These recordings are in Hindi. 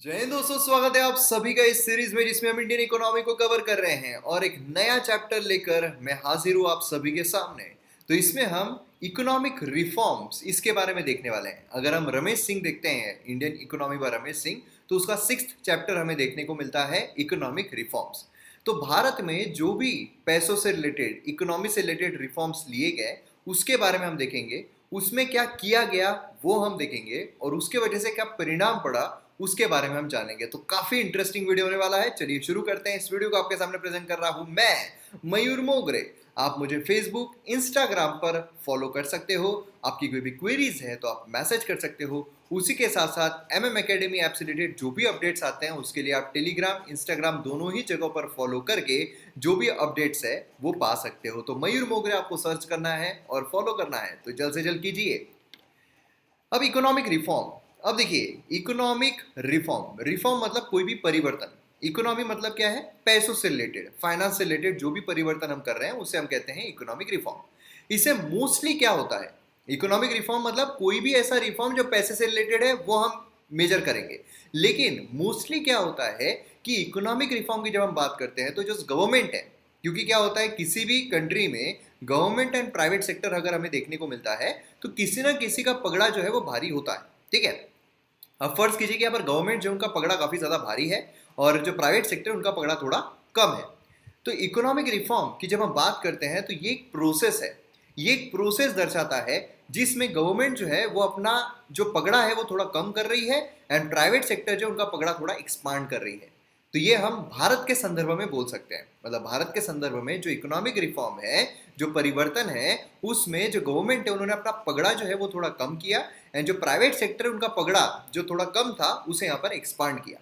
जय हिंद दोस्तों, स्वागत है आप सभी का इस सीरीज में जिसमें हम इंडियन इकोनॉमी को कवर कर रहे हैं और एक नया चैप्टर लेकर मैं हाजिर हूँ आप सभी के सामने। तो इसमें हम इकोनॉमिक रिफॉर्म्स इसके बारे में देखने वाले हैं। अगर हम रमेश सिंह देखते हैं, Indian economy bye Ramesh Singh, तो उसका 6th चैप्टर हमें देखने को मिलता है इकोनॉमिक रिफॉर्म्स। तो भारत में जो भी पैसों से रिलेटेड, इकोनॉमी से रिलेटेड रिफॉर्म्स लिए गए उसके बारे में हम देखेंगे, उसमें क्या किया गया वो हम देखेंगे और उसके वजह से क्या परिणाम पड़ा उसके बारे में हम जानेंगे। तो काफी इंटरेस्टिंग वीडियो होने वाला है। चलिए शुरू करते हैं। इस वीडियो को आपके सामने प्रेजेंट कर रहा हूं मैं मयूर मोगरे। आप मुझे फेसबुक, इंस्टाग्राम पर फॉलो कर सकते हो। आपकी कोई भी क्वेरीज है तो आप मैसेज कर सकते हो। उसी के साथ साथ एमएम एकेडमी ऐप से रिलेटेड जो भी अपडेट्स आते हैं उसके लिए आप टेलीग्राम, इंस्टाग्राम दोनों ही जगहों पर फॉलो करके जो भी अपडेट्स है वो पा सकते हो। तो मयूर मोगरे आपको सर्च करना है और फॉलो करना है तो जल्द से जल्द कीजिए। अब इकोनॉमिक रिफॉर्म, अब देखिए इकोनॉमिक रिफॉर्म, रिफॉर्म मतलब कोई भी परिवर्तन। इकोनॉमी मतलब क्या है? पैसों से रिलेटेड, फाइनेंस से रिलेटेड जो भी परिवर्तन हम कर रहे हैं उसे हम कहते हैं इकोनॉमिक रिफॉर्म। इससे मोस्टली क्या होता है? इकोनॉमिक रिफॉर्म मतलब कोई भी ऐसा रिफॉर्म जो पैसे से रिलेटेड है वो हम मेजर करेंगे। लेकिन मोस्टली क्या होता है कि इकोनॉमिक रिफॉर्म की जब हम बात करते हैं तो जो गवर्नमेंट है, क्योंकि क्या होता है किसी भी कंट्री में गवर्नमेंट एंड प्राइवेट सेक्टर अगर हमें देखने को मिलता है तो किसी ना किसी का पगड़ा जो है वो भारी होता है। ठीक है, अब फर्ज कीजिए कि यहाँ पर गवर्नमेंट जो उनका पगड़ा काफी ज्यादा भारी है और जो प्राइवेट सेक्टर उनका पगड़ा थोड़ा कम है। तो इकोनॉमिक रिफॉर्म की जब हम बात करते हैं तो ये एक प्रोसेस है, ये एक प्रोसेस दर्शाता है जिसमें गवर्नमेंट जो है वो अपना जो पगड़ा है वो थोड़ा कम कर रही है एंड प्राइवेट सेक्टर जो उनका पगड़ा थोड़ा एक्सपांड कर रही है। तो ये हम भारत के संदर्भ में बोल सकते हैं। मतलब भारत के संदर्भ में जो इकोनॉमिक रिफॉर्म है, जो परिवर्तन है, उसमें जो गवर्नमेंट है उन्होंने अपना पगड़ा जो है वो थोड़ा कम किया एंड जो प्राइवेट सेक्टर है उनका पगड़ा जो थोड़ा कम था उसे यहाँ पर एक्सपांड किया।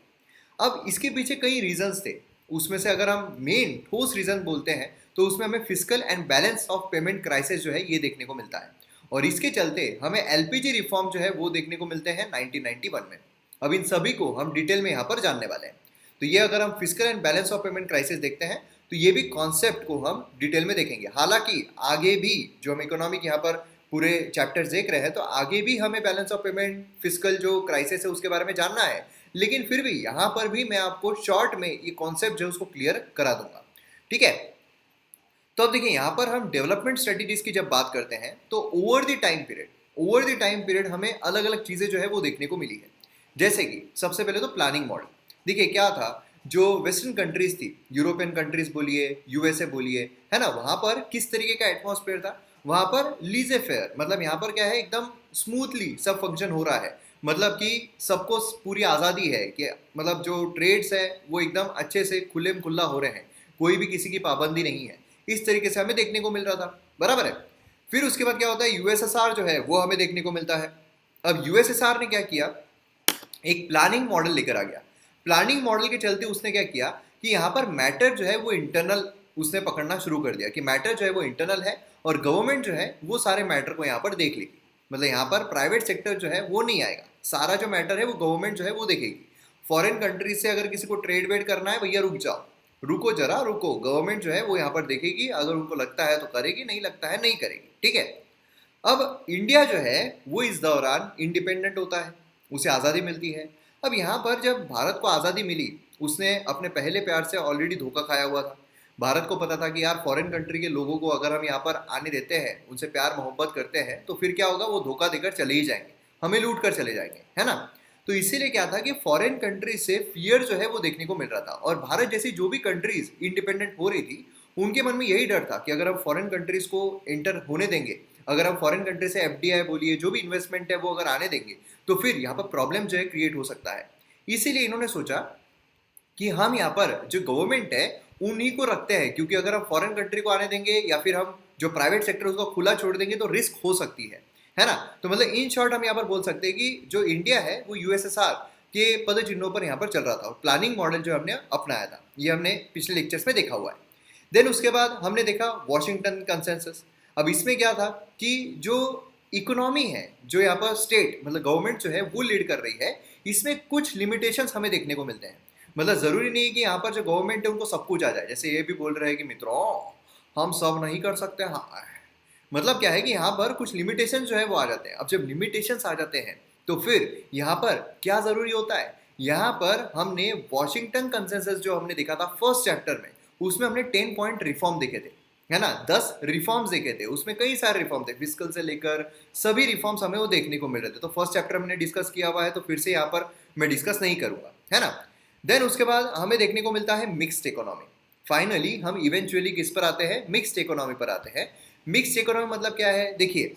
अब इसके पीछे कई रीजंस थे। उसमें से अगर हम मेन ठोस रीजन बोलते हैं तो उसमें हमें physical and balance of payment crisis जो है ये देखने को मिलता है और इसके चलते हमें एलपीजी रिफॉर्म जो है वो देखने को मिलते हैं 1991 में। अब इन सभी को हम डिटेल में यहाँ पर जानने वाले हैं। तो ये अगर हम physical and balance of payment crisis देखते हैं तो ये भी कॉन्सेप्ट को हम डिटेल में देखेंगे। हालांकि आगे भी जो हम इकोनॉमिक यहाँ पर पूरे चैप्टर्स देख रहे हैं तो आगे भी हमें बैलेंस ऑफ पेमेंट, फिजिकल जो क्राइसिस है उसके बारे में जानना है, लेकिन फिर भी यहाँ पर भी मैं आपको शॉर्ट में ये कॉन्सेप्ट जो है उसको क्लियर करा दूंगा। ठीक है, तो अब देखिए यहाँ पर हम डेवलपमेंट स्ट्रेटेजीज की जब बात करते हैं तो ओवर द टाइम पीरियड हमें अलग अलग चीजें जो है वो देखने को मिली है। जैसे कि सबसे पहले तो प्लानिंग मॉडल। देखिए क्या था, जो वेस्टर्न कंट्रीज थी, यूरोपियन कंट्रीज बोलिए, यूएसए बोलिए, है ना, वहां पर किस तरीके का एटमॉस्फेयर था? वहां पर लीजे फेयर, मतलब यहाँ पर क्या है, एकदम स्मूथली सब फंक्शन हो रहा है। मतलब कि सबको पूरी आज़ादी है कि मतलब जो ट्रेड्स है वो एकदम अच्छे से खुले में खुला हो रहे हैं, कोई भी किसी की पाबंदी नहीं है। इस तरीके से हमें देखने को मिल रहा था, बराबर है। फिर उसके बाद क्या होता है, यूएसएसआर जो है वो हमें देखने को मिलता है। अब यूएसएसआर ने क्या किया, एक प्लानिंग मॉडल लेकर आ गया। प्लानिंग मॉडल के चलते उसने क्या किया कि यहाँ पर मैटर जो है वो इंटरनल उसने पकड़ना शुरू कर दिया कि मैटर जो है वो इंटरनल है और गवर्नमेंट जो है वो सारे मैटर को यहाँ पर देख लेगी। मतलब यहाँ पर प्राइवेट सेक्टर जो है वो नहीं आएगा, सारा जो मैटर है वो गवर्नमेंट जो है वो देखेगी। फॉरेन कंट्री से अगर किसी को ट्रेड वेड करना है, भैया रुक जाओ, रुको जरा रुको, गवर्नमेंट जो है वो यहाँ पर देखेगी, अगर उनको लगता है तो करेगी, नहीं लगता है नहीं करेगी। ठीक है, अब इंडिया जो है वो इस दौरान इंडिपेंडेंट होता है, उसे आज़ादी मिलती है। अब यहाँ पर जब भारत को आज़ादी मिली, उसने अपने पहले प्यार से ऑलरेडी धोखा खाया हुआ था। भारत को पता था कि यार फॉरेन कंट्री के लोगों को अगर हम यहाँ पर आने देते हैं, उनसे प्यार मोहब्बत करते हैं, तो फिर क्या होगा, वो धोखा देकर चले ही जाएंगे, हमें लूट कर चले जाएंगे, है ना। तो इसीलिए क्या था कि फॉरेन कंट्री से फियर जो है वो देखने को मिल रहा था और भारत जैसी जो भी कंट्रीज इंडिपेंडेंट हो रही थी उनके मन में यही डर था कि अगर हम फॉरेन कंट्रीज को एंटर होने देंगे, अगर हम फॉरेन कंट्री से एफडीआई बोलिए, जो भी इन्वेस्टमेंट है वो अगर आने देंगे, तो फिर यहाँ पर प्रॉब्लम जो है क्रिएट हो सकता है। इसीलिए इन्होंने सोचा कि हम यहाँ पर जो गवर्नमेंट है उन्हीं को रखते हैं, क्योंकि अगर हम फॉरेन कंट्री को आने देंगे या फिर हम जो प्राइवेट सेक्टर उसको खुला छोड़ देंगे तो रिस्क हो सकती है ना। तो मतलब इन शॉर्ट हम यहाँ पर बोल सकते हैं कि जो इंडिया है वो यूएसएसआर के पद चिन्हों पर यहाँ पर चल रहा था और प्लानिंग मॉडल जो हमने अपनाया था ये हमने पिछले लेक्चर्स में देखा हुआ है। देन उसके बाद हमने देखा वॉशिंगटन कंसेंसस। अब इसमें क्या था कि जो इकोनॉमी है, जो यहाँ पर स्टेट मतलब गवर्नमेंट जो है वो लीड कर रही है, इसमें कुछ लिमिटेशंस हमें देखने को मिलते हैं। मतलब जरूरी नहीं कि यहाँ पर जो गवर्नमेंट है उनको सब कुछ आ जाए। जैसे ये भी बोल रहे हैं कि मित्रों हम सब नहीं कर सकते, हाँ, मतलब क्या है कि यहाँ पर कुछ लिमिटेशन जो है वो आ जाते हैं। अब जब लिमिटेशंस आ जाते हैं तो फिर यहाँ पर क्या जरूरी होता है, यहाँ पर हमने वॉशिंगटन कंसेंसस जो हमने देखा था फर्स्ट चैप्टर में, उसमें हमने 10 पॉइंट रिफॉर्म देखे थे, है ना, 10 रिफॉर्म्स देखे थे, उसमें कई सारे रिफॉर्म थे, फिस्कल से लेकर सभी रिफॉर्म्स हमें वो देखने को मिल रहे थे। तो फर्स्ट चैप्टर हमने डिस्कस किया हुआ है, तो फिर से यहाँ पर मैं डिस्कस नहीं करूंगा, है ना। देन उसके बाद हमें देखने को मिलता है मिक्स्ड इकोनॉमी। फाइनली हम इवेंचुअली किस पर आते हैं, मिक्स्ड इकोनॉमी पर आते हैं। मिक्स्ड इकोनॉमी मतलब क्या है, देखिए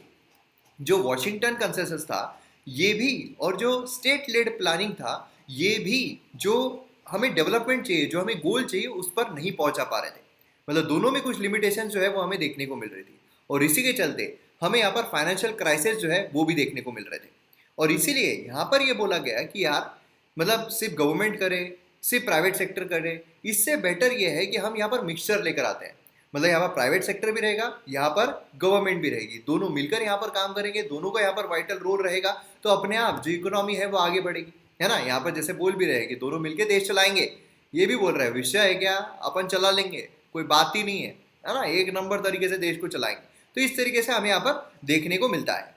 जो वॉशिंगटन कंसेंसस था ये भी, और जो स्टेट लेड प्लानिंग था ये भी, जो हमें डेवलपमेंट चाहिए, जो हमें गोल चाहिए, उस पर नहीं पहुंचा पा रहे थे। मतलब दोनों में कुछ लिमिटेशन जो है वो हमें देखने को मिल रही थी, और इसी के चलते हमें यहाँ पर फाइनेंशियल क्राइसिस जो है वो भी देखने को मिल रहे थे। और इसीलिए यहाँ पर ये बोला गया कि यार मतलब सिर्फ गवर्नमेंट करे, सिर्फ प्राइवेट सेक्टर करे, इससे बेटर ये है कि हम यहाँ पर मिक्सचर लेकर आते हैं। मतलब यहाँ पर प्राइवेट सेक्टर भी रहेगा, यहाँ पर गवर्नमेंट भी रहेगी, दोनों मिलकर यहाँ पर काम करेंगे, दोनों का यहाँ पर वाइटल रोल रहेगा, तो अपने आप जो इकोनॉमी है वो आगे बढ़ेगी, है ना। यहाँ पर जैसे बोल भी रहे कि दोनों मिलकर देश चलाएंगे, ये भी बोल रहे हैं विषय है क्या, अपन चला लेंगे, कोई बात ही नहीं है ना, एक नंबर तरीके से देश को चलाएंगे। तो इस तरीके से हमें यहाँ पर देखने को मिलता है।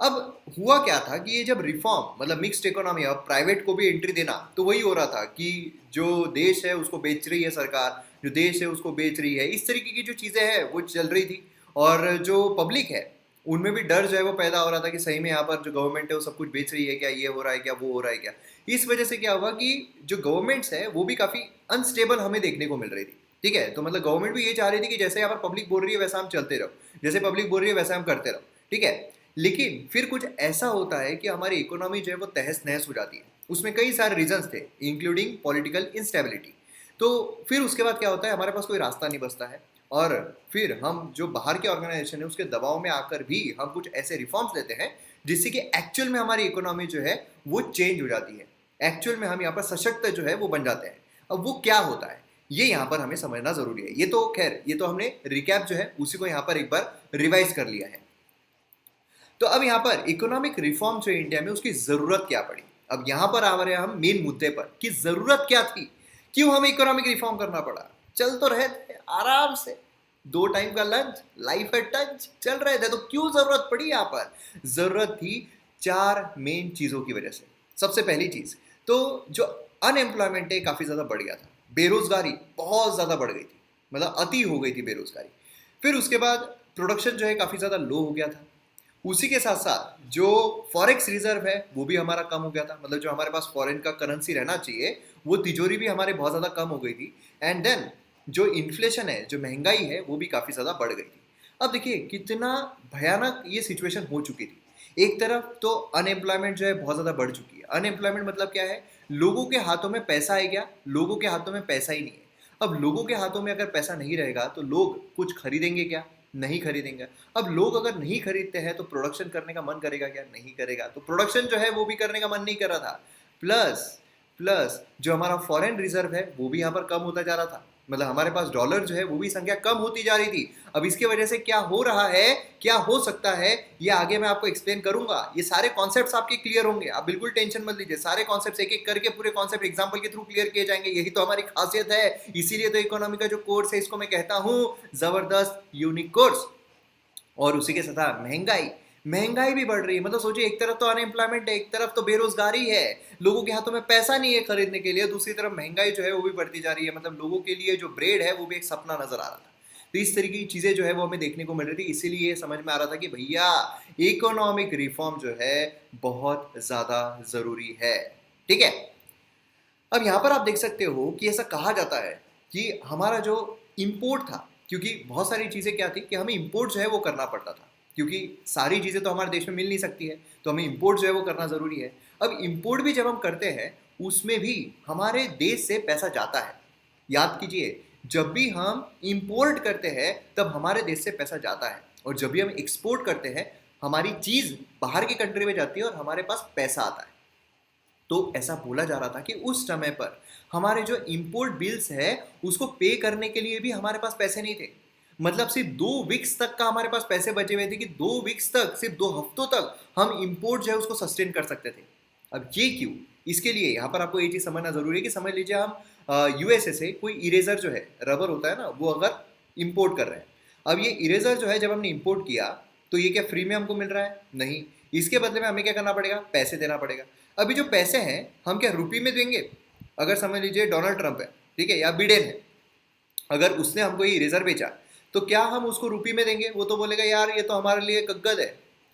अब हुआ क्या था कि ये जब रिफॉर्म मतलब मिक्स्ड इकोनॉमी, अब प्राइवेट को भी एंट्री देना, तो वही हो रहा था कि जो देश है उसको बेच रही है सरकार, जो देश है उसको बेच रही है, इस तरीके की जो चीज़ें हैं वो चल रही थी। और जो पब्लिक है उनमें भी डर जो है वो पैदा हो रहा था कि सही में यहाँ पर जो गवर्नमेंट है वो सब कुछ बेच रही है क्या, ये हो रहा है क्या, वो हो रहा है क्या। इस वजह से क्या हुआ कि जो गवर्नमेंट्स है वो भी काफ़ी अनस्टेबल हमें देखने को मिल रही थी, ठीक है। तो मतलब गवर्नमेंट भी ये चाह रही थी कि जैसे यहाँ पर पब्लिक बोल रही है वैसा हम चलते रहो, जैसे पब्लिक बोल रही है वैसा हम करते रहो, ठीक है। लेकिन फिर कुछ ऐसा होता है कि हमारी इकोनॉमी जो है वो तहस नहस हो जाती है। उसमें कई सारे रीजंस थे, इंक्लूडिंग पॉलिटिकल इंस्टेबिलिटी। तो फिर उसके बाद क्या होता है, हमारे पास कोई रास्ता नहीं बचता है, और फिर हम जो बाहर के ऑर्गेनाइजेशन है उसके दबाव में आकर भी हम कुछ ऐसे रिफॉर्म्स लेते हैं जिससे कि एक्चुअल में हमारी इकोनॉमी जो है वो चेंज हो जाती है, एक्चुअल में हम यहाँ पर सशक्त जो है वो बन जाते हैं। अब वो क्या होता है ये यहाँ पर हमें समझना जरूरी है। ये तो खैर ये तो हमने रिकैप जो है उसी को यहाँ पर एक बार रिवाइज कर लिया है। तो अब यहाँ पर इकोनॉमिक रिफॉर्म जो इंडिया में उसकी जरूरत क्या पड़ी, अब यहाँ पर आ रहे हैं हम मेन मुद्दे पर कि जरूरत क्या थी, क्यों हमें इकोनॉमिक रिफॉर्म करना पड़ा। चल तो रहे थे आराम से, 2 टाइम का लंच, लाइफ है टच, चल रहे थे, तो क्यों जरूरत पड़ी। यहाँ पर जरूरत थी 4 मेन चीजों की वजह से। सबसे पहली चीज तो जो अनएम्प्लॉयमेंट है काफी ज्यादा बढ़ गया था, बेरोजगारी बहुत ज्यादा बढ़ गई थी, मतलब अति हो गई थी बेरोजगारी। फिर उसके बाद प्रोडक्शन जो है काफी ज्यादा लो हो गया था। उसी के साथ साथ जो फॉरेक्स रिजर्व है वो भी हमारा कम हो गया था, मतलब जो हमारे पास फॉरेन का करेंसी रहना चाहिए वो तिजोरी भी हमारे बहुत ज़्यादा कम हो गई थी। एंड देन जो इन्फ्लेशन है, जो महंगाई है, वो भी काफ़ी ज़्यादा बढ़ गई थी। अब देखिए कितना भयानक ये सिचुएशन हो चुकी थी। एक तरफ तो अनएम्प्लॉयमेंट जो है बहुत ज़्यादा बढ़ चुकी है। अनएम्प्लॉयमेंट मतलब क्या है, लोगों के हाथों में पैसा है क्या, लोगों के हाथों में पैसा ही नहीं है। अब लोगों के हाथों में अगर पैसा नहीं रहेगा तो लोग कुछ खरीदेंगे क्या, नहीं खरीदेंगे। अब लोग अगर नहीं खरीदते हैं तो प्रोडक्शन करने का मन करेगा क्या, नहीं करेगा। तो प्रोडक्शन जो है वो भी करने का मन नहीं कर रहा था। प्लस प्लस जो हमारा फॉरेन रिजर्व है वो भी यहाँ पर कम होता जा रहा था, मतलब हमारे पास डॉलर जो है वो भी संख्या कम होती जा रही थी। अब इसके वजह से क्या हो रहा है, क्या हो सकता है, ये आगे मैं आपको एक्सप्लेन करूंगा। ये सारे कॉन्सेप्ट्स आपके क्लियर होंगे, आप बिल्कुल टेंशन मत लीजिए। सारे कॉन्सेप्ट्स एक एक करके पूरे कॉन्सेप्ट एग्जांपल के थ्रू क्लियर किए जाएंगे, यही तो हमारी खासियत है। इसीलिए तो इकोनॉमी का जो कोर्स है इसको मैं कहता हूँ जबरदस्त यूनिक कोर्स। और उसी के साथ महंगाई, महंगाई भी बढ़ रही है। मतलब सोचिए, एक तरफ तो अनएम्प्लॉयमेंट है, एक तरफ तो बेरोजगारी है, लोगों के हाथों में पैसा नहीं है खरीदने के लिए, दूसरी तरफ महंगाई जो है वो भी बढ़ती जा रही है। मतलब लोगों के लिए जो ब्रेड है वो भी एक सपना नजर आ रहा था। तो इस तरीके की चीजें जो है वो हमें देखने को मिल रही थी। इसीलिए ये समझ में आ रहा था कि भैया इकोनॉमिक रिफॉर्म जो है बहुत ज्यादा जरूरी है, ठीक है। अब यहाँ पर आप देख सकते हो कि ऐसा कहा जाता है कि हमारा जो इम्पोर्ट था, क्योंकि बहुत सारी चीज़ें क्या थी कि हमें इम्पोर्ट जो है वो करना पड़ता था, क्योंकि सारी चीज़ें तो हमारे देश में मिल नहीं सकती है, तो हमें इम्पोर्ट जो है वो करना ज़रूरी है। अब इम्पोर्ट भी जब हम करते हैं उसमें भी हमारे देश से पैसा जाता है। याद कीजिए, जब भी हम इम्पोर्ट करते हैं तब हमारे देश से पैसा जाता है, और जब भी हम एक्सपोर्ट करते हैं हमारी चीज़ बाहर की कंट्री में जाती है और हमारे पास पैसा आता है। तो ऐसा बोला जा रहा था कि उस समय पर हमारे जो इंपोर्ट बिल्स है उसको पे करने के लिए भी हमारे पास पैसे नहीं थे। मतलब सिर्फ 2 वीक्स तक का हमारे पास पैसे बचे हुए थे कि 2 वीक्स तक, सिर्फ 2 हफ्तों तक हम इंपोर्ट जो है उसको सस्टेन कर सकते थे। अब ये क्यों, इसके लिए यहाँ पर आपको ये चीज़ समझना जरूरी है कि समझ लीजिए हम यूएसए से कोई इरेजर जो है, रबर होता है ना, वो अगर इंपोर्ट कर रहे हैं। अब ये इरेजर जो है जब हमने इंपोर्ट किया तो ये क्या फ्री में हमको मिल रहा है? नहीं, इसके बदले में हमें क्या करना पड़ेगा, पैसे देना पड़ेगा। अभी जो पैसे हैं हम क्या रुपये में देंगे? अगर समझ लीजिए डोनाल्ड ट्रंप है, ठीक है, या बिडेन है, अगर उसने हमको ये इरेजर बेचा तो क्या हम उसको रुपये में देंगे? वो तो बोलेगा यार ये तो हमारे लिए कग्गद है,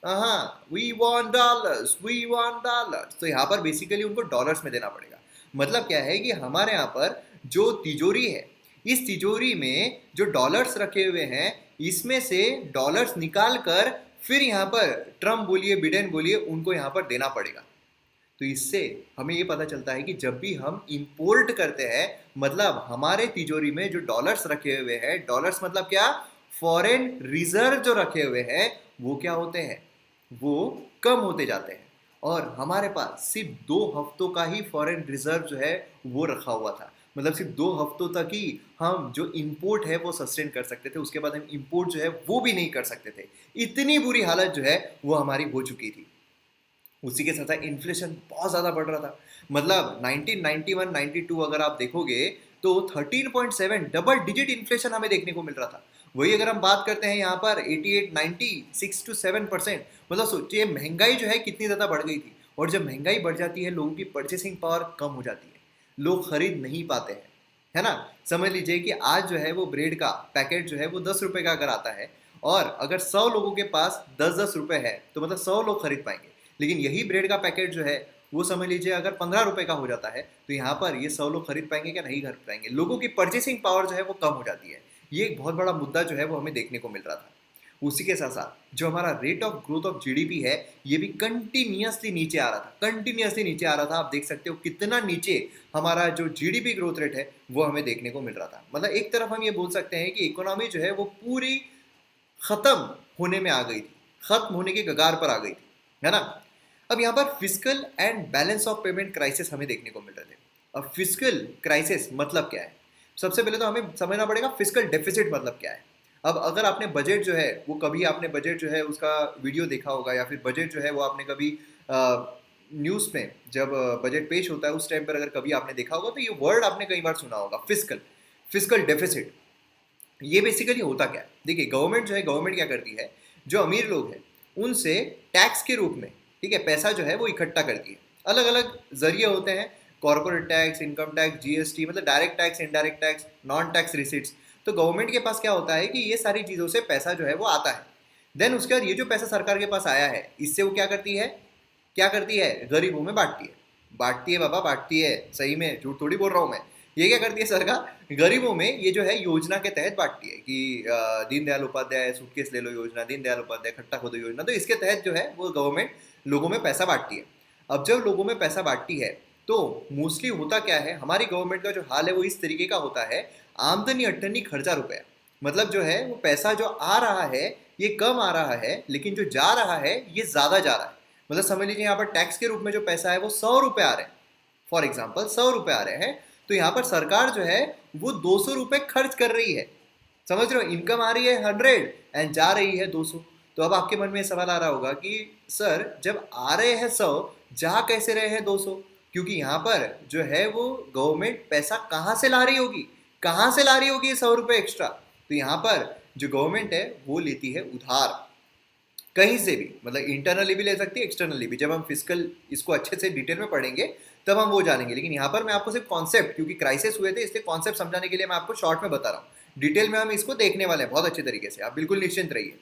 हाँ we want dollars, we want dollars. तो यहाँ पर बेसिकली उनको डॉलर्स में देना पड़ेगा। मतलब क्या है कि हमारे यहाँ पर जो तिजोरी है, इस तिजोरी में जो डॉलर्स रखे हुए हैं इसमें से डॉलर्स निकाल कर फिर यहाँ पर ट्रम्प बोलिए बिडेन बोलिए उनको यहाँ पर देना पड़ेगा। तो इससे हमें ये पता चलता है कि जब भी हम इंपोर्ट करते हैं, मतलब हमारे तिजोरी में जो डॉलर्स रखे हुए हैं, डॉलर्स मतलब क्या, फॉरेन रिजर्व जो रखे हुए हैं, वो क्या होते हैं, वो कम होते जाते हैं। और हमारे पास सिर्फ 2 हफ्तों का ही फॉरेन रिजर्व जो है वो रखा हुआ था। मतलब सिर्फ 2 हफ्तों तक ही हम जो इंपोर्ट है वो सस्टेन कर सकते थे, उसके बाद हम इंपोर्ट जो है वो भी नहीं कर सकते थे। इतनी बुरी हालत जो है वो हमारी हो चुकी थी। उसी के साथ इन्फ्लेशन बहुत ज़्यादा बढ़ रहा था। मतलब 1991-92 अगर आप देखोगे तो 13.7 डबल डिजिट इन्फ्लेशन हमें देखने को मिल रहा था। वही अगर हम बात करते हैं यहाँ पर 88, 90, 6 to 7%, मतलब सोचिए महंगाई जो है कितनी ज़्यादा बढ़ गई थी। और जब महंगाई बढ़ जाती है लोगों की परचेसिंग पावर कम हो जाती है, लोग खरीद नहीं पाते हैं, है ना। समझ लीजिए कि आज जो है वो ब्रेड का पैकेट जो है वो 10 रुपये का अगर आता है और अगर 100 लोगों के पास 10-10 रुपये है तो मतलब 100 लोग खरीद पाएंगे। लेकिन यही ब्रेड का पैकेट जो है वो समझ लीजिए अगर 15 रुपये का हो जाता है तो यहाँ पर ये 100 लोग खरीद पाएंगे क्या? नहीं खरीद पाएंगे। लोगों की परचेसिंग पावर जो है वो कम हो जाती है। ये एक बहुत बड़ा मुद्दा जो है वो हमें देखने को मिल रहा था। उसी के साथ साथ जो हमारा rate of growth of GDP है ये भी कंटिन्यूअसली नीचे आ रहा था, कंटिन्यूअसली नीचे आ रहा था। आप देख सकते हो कितना नीचे हमारा जो जीडीपी ग्रोथ रेट है वो हमें देखने को मिल रहा था। मतलब एक तरफ हम ये बोल सकते हैं कि इकोनॉमी जो है वो पूरी खत्म होने में आ गई थी, खत्म होने के कगार पर आ गई थी, है ना। अब यहाँ पर fiscal and balance of payment crisis हमें देखने को मिल रहे थे। अब फिस्कल क्राइसिस मतलब क्या है? सबसे पहले तो हमें समझना पड़ेगा फिस्कल डेफिसिट मतलब क्या है। अब अगर आपने बजट जो है वो कभी आपने बजट जो है उसका वीडियो देखा होगा या फिर बजट जो है वो आपने कभी न्यूज़ में जब बजट पेश होता है उस टाइम पर अगर कभी आपने देखा होगा तो ये वर्ड आपने कई बार सुना होगा, फिस्कल, फिस्कल डेफिसिट। ये बेसिकली होता क्या है? देखिए गवर्नमेंट जो है, गवर्नमेंट क्या करती है, जो अमीर लोग हैं उनसे टैक्स के रूप में, ठीक है, पैसा जो है वो इकट्ठा करती है। अलग अलग जरिए होते हैं, corporate tax, income tax, GST, मतलब direct tax, indirect tax, non tax receipts. तो गवर्नमेंट के पास क्या होता है कि ये सारी चीज़ों से पैसा जो है वो आता है। देन उसके बाद ये जो पैसा सरकार के पास आया है इससे वो क्या करती है, क्या करती है, गरीबों में बांटती है। बांटती है बाबा, बांटती है, सही में झूठ थोड़ी बोल रहा हूँ मैं। ये क्या करती है सरकार, गरीबों में ये जो है योजना के तहत बांटती है कि दीनदयाल उपाध्याय सूटकेस ले लो योजना, दीनदयाल उपाध्याय खट्टा खोदो योजना, तो इसके तहत जो है वो गवर्नमेंट लोगों में पैसा बांटती है। अब जब लोगों में पैसा बांटती है तो मोस्टली होता क्या है, हमारी गवर्नमेंट का जो हाल है वो इस तरीके का होता है, आमदनी अट्टनी खर्चा रुपया। मतलब जो है वो पैसा जो आ रहा है ये कम आ रहा है, लेकिन जो जा रहा है ये ज़्यादा जा रहा है। मतलब समझ लीजिए यहाँ पर टैक्स के रूप में जो पैसा है वो 100 रुपये आ रहे हैं, फॉर एग्जाम्पल 100 रुपये आ रहे हैं, तो यहाँ पर सरकार जो है वो 200 रुपये खर्च कर रही है। समझ रहे हो, इनकम आ रही है 100 एंड जा रही है 200। तो अब आपके मन में सवाल आ रहा होगा कि सर जब आ रहे हैं 100, जा कैसे रहे हैं 200? क्योंकि यहाँ पर जो है वो गवर्नमेंट पैसा कहाँ से ला रही होगी, कहाँ से ला रही होगी 100 रुपये एक्स्ट्रा? तो यहाँ पर जो गवर्नमेंट है वो लेती है उधार, कहीं से भी, मतलब इंटरनली भी ले सकती है, एक्सटर्नली भी। जब हम फिजिकल इसको अच्छे से डिटेल में पढ़ेंगे तब हम वो जानेंगे। लेकिन यहाँ पर मैं आपको सिर्फ कॉन्सेप्ट, क्योंकि क्राइसिस हुए थे इसलिए कॉन्सेप्ट समझाने के लिए मैं आपको शॉर्ट में बता रहा हूँ। डिटेल में हम इसको देखने वाले हैं बहुत अच्छे तरीके से, आप बिल्कुल निश्चिंत रहिए।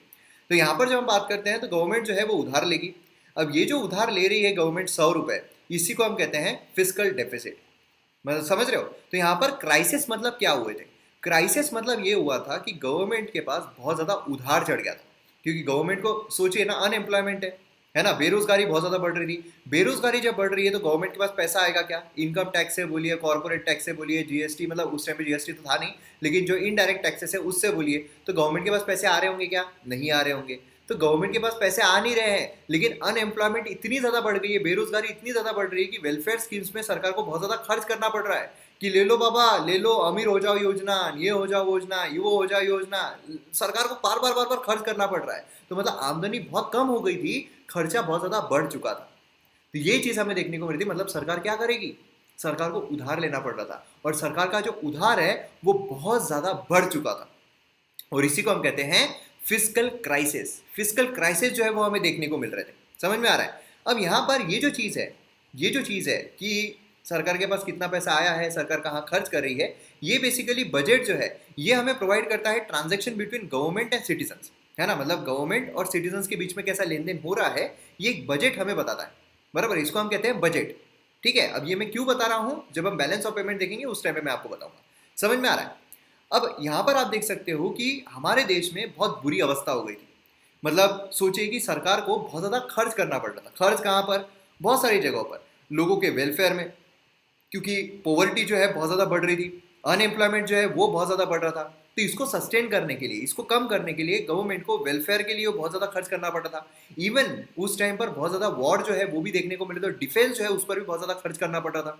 तो यहाँ पर जब हम बात करते हैं तो गवर्नमेंट जो है वो उधार लेगी। अब ये जो उधार ले रही है गवर्नमेंट 100 रुपये, इसी को हम कहते हैं फिस्कल डेफिसिट। मतलब समझ रहे हो? तो यहाँ पर क्राइसिस मतलब क्या हुए थे? क्राइसिस मतलब ये हुआ था कि गवर्नमेंट के पास बहुत ज़्यादा उधार चढ़ गया था। क्योंकि गवर्नमेंट को सोचिए ना, अनएम्प्लॉयमेंट है ना, बेरोजगारी बहुत ज़्यादा बढ़ रही थी। बेरोजगारी जब बढ़ रही है तो गवर्नमेंट के पास पैसा आएगा क्या? इनकम टैक्स से बोलिए, कॉर्पोरेट टैक्स से बोलिए, जीएसटी, मतलब उस टाइम पे जीएसटी तो था नहीं, लेकिन जो इनडायरेक्ट टैक्सेस है उससे बोलिए, तो गवर्नमेंट के पास पैसे आ रहे होंगे क्या? नहीं आ रहे होंगे। तो गवर्नमेंट के पास पैसे आ नहीं रहे हैं, लेकिन अनएम्प्लॉयमेंट इतनी ज़्यादा बढ़ गई है, बेरोजगारी इतनी ज़्यादा बढ़ रही है कि वेलफेयर स्कीम्स में सरकार को बहुत ज़्यादा खर्च करना पड़ रहा है कि ले लो बाबा, ले लो, अमीर हो जाओ योजना, ये हो जाओ योजना, ये वो हो जाओ योजना। सरकार को बार बार बार बार खर्च करना पड़ रहा है। तो मतलब आमदनी बहुत कम हो गई थी, खर्चा बहुत ज़्यादा बढ़ चुका था। तो ये चीज़ हमें देखने को मिली थी। मतलब सरकार क्या करेगी, सरकार को उधार लेना पड़ रहा था, और सरकार का जो उधार है वो बहुत ज़्यादा बढ़ चुका था, और इसी को हम कहते हैं फिस्कल क्राइसिस। फिस्कल क्राइसिस जो है वो हमें देखने को मिल रहे थे। समझ में आ रहा है? अब यहाँ पर ये जो चीज़ है कि सरकार के पास कितना पैसा आया है, सरकार कहाँ खर्च कर रही है, ये बेसिकली बजट जो है ये हमें प्रोवाइड करता है transaction between government and citizens, है ना? मतलब गवर्नमेंट और सिटीजन्स के बीच में कैसा लेन देन हो रहा है, ये एक बजट हमें बताता है, बराबर? इसको हम कहते हैं बजट। ठीक है, अब ये मैं क्यों बता रहा हूँ, जब हम बैलेंस ऑफ पेमेंट देखेंगे उस टाइम पे मैं आपको बताऊंगा। समझ में आ रहा है? अब यहाँ पर आप देख सकते हो कि हमारे देश में बहुत बुरी अवस्था हो गई थी। मतलब सोचिए कि सरकार को बहुत ज़्यादा खर्च करना पड़ रहा था। खर्च कहाँ पर? बहुत सारी जगहों पर, लोगों के वेलफेयर में, क्योंकि पॉवर्टी जो है बहुत ज़्यादा बढ़ रही थी, अनएम्प्लॉयमेंट जो है वो बहुत ज़्यादा बढ़ रहा था। तो इसको सस्टेन करने के लिए, इसको कम करने के लिए गवर्नमेंट को वेलफेयर के लिए बहुत ज़्यादा खर्च करना पड़ रहा था। इवन उस टाइम पर बहुत ज़्यादा वॉर जो है वो भी देखने को मिले, तो डिफेंस जो है उस पर भी बहुत ज़्यादा खर्च करना पड़ रहा था।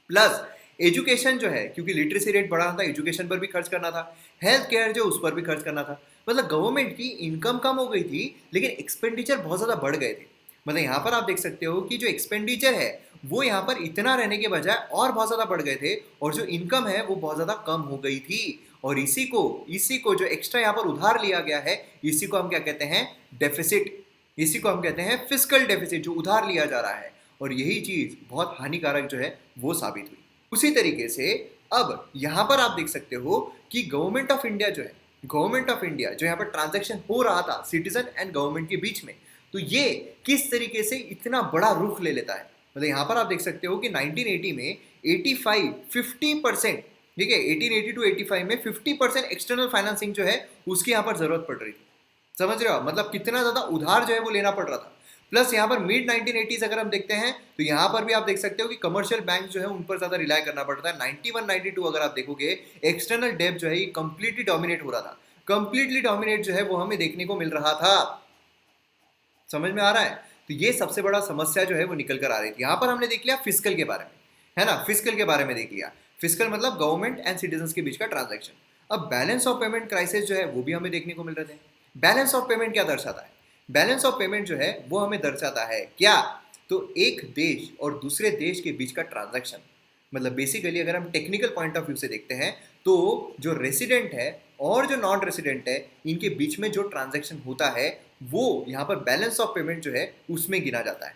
प्लस एजुकेशन जो है, क्योंकि लिटरेसी रेट बढ़ा था, एजुकेशन पर भी खर्च करना था। हेल्थ केयर जो उस पर भी खर्च करना था। मतलब गवर्नमेंट की इनकम कम हो गई थी, लेकिन एक्सपेंडिचर बहुत ज़्यादा बढ़ गए थे। मतलब यहाँ पर आप देख सकते हो कि जो एक्सपेंडिचर है वो यहाँ पर इतना रहने के बजाय और बहुत ज़्यादा बढ़ गए थे, और जो इनकम है वो बहुत ज़्यादा कम हो गई थी। और इसी को जो एक्स्ट्रा यहाँ पर उधार लिया गया है, इसी को हम क्या कहते हैं? डेफिसिट। इसी को हम कहते हैं फिस्कल डेफिसिट, जो उधार लिया जा रहा है। और यही चीज़ बहुत हानिकारक जो है वो साबित हुई। उसी तरीके से अब यहाँ पर आप देख सकते हो कि गवर्नमेंट ऑफ इंडिया जो यहाँ पर ट्रांजैक्शन हो रहा था सिटीजन एंड गवर्नमेंट के बीच में, तो ये किस तरीके से इतना बड़ा रुख ले लेता है। मतलब यहाँ पर आप देख सकते हो कि 1980 में 85 50%, ठीक है, 1880 टू 85 में 50% एक्सटर्नल फाइनेंसिंग जो है उसकी यहाँ पर जरूरत पड़ रही थी। समझ रहे हो? मतलब कितना ज्यादा उधार जो है वो लेना पड़ रहा था। प्लस यहाँ पर मिड 1980s अगर हम देखते हैं तो यहाँ पर भी आप देख सकते हो कि कमर्शियल बैंक जो है उन पर ज्यादा रिलाय करना पड़ता है। 91 92 अगर आप देखोगे, एक्सटर्नल डेब्ट जो है ये कंप्लीटली डोमिनेट हो रहा था। कंप्लीटली डोमिनेट जो है वो हमें देखने को मिल रहा था। समझ में आ रहा है? तो ये सबसे बड़ा समस्या जो है वो निकल कर आ रही थी। यहाँ पर हमने देख लिया फिस्कल के बारे में, है ना? फिस्कल के बारे में देख लिया। फिस्कल मतलब गवर्नमेंट एंड सिटीजन के बीच का ट्रांजैक्शन। अब बैलेंस ऑफ पेमेंट क्राइसिस जो है वो भी हमें देखने को मिल रहे थे। बैलेंस ऑफ पेमेंट क्या दर्शाता है? बैलेंस ऑफ पेमेंट जो है वो हमें दर्शाता है क्या? तो एक देश और दूसरे देश के बीच का ट्रांजैक्शन। मतलब बेसिकली अगर हम टेक्निकल पॉइंट ऑफ व्यू से देखते हैं तो जो रेसिडेंट है और जो नॉन रेसिडेंट है, इनके बीच में जो ट्रांजैक्शन होता है वो यहाँ पर बैलेंस ऑफ पेमेंट जो है उसमें गिना जाता है।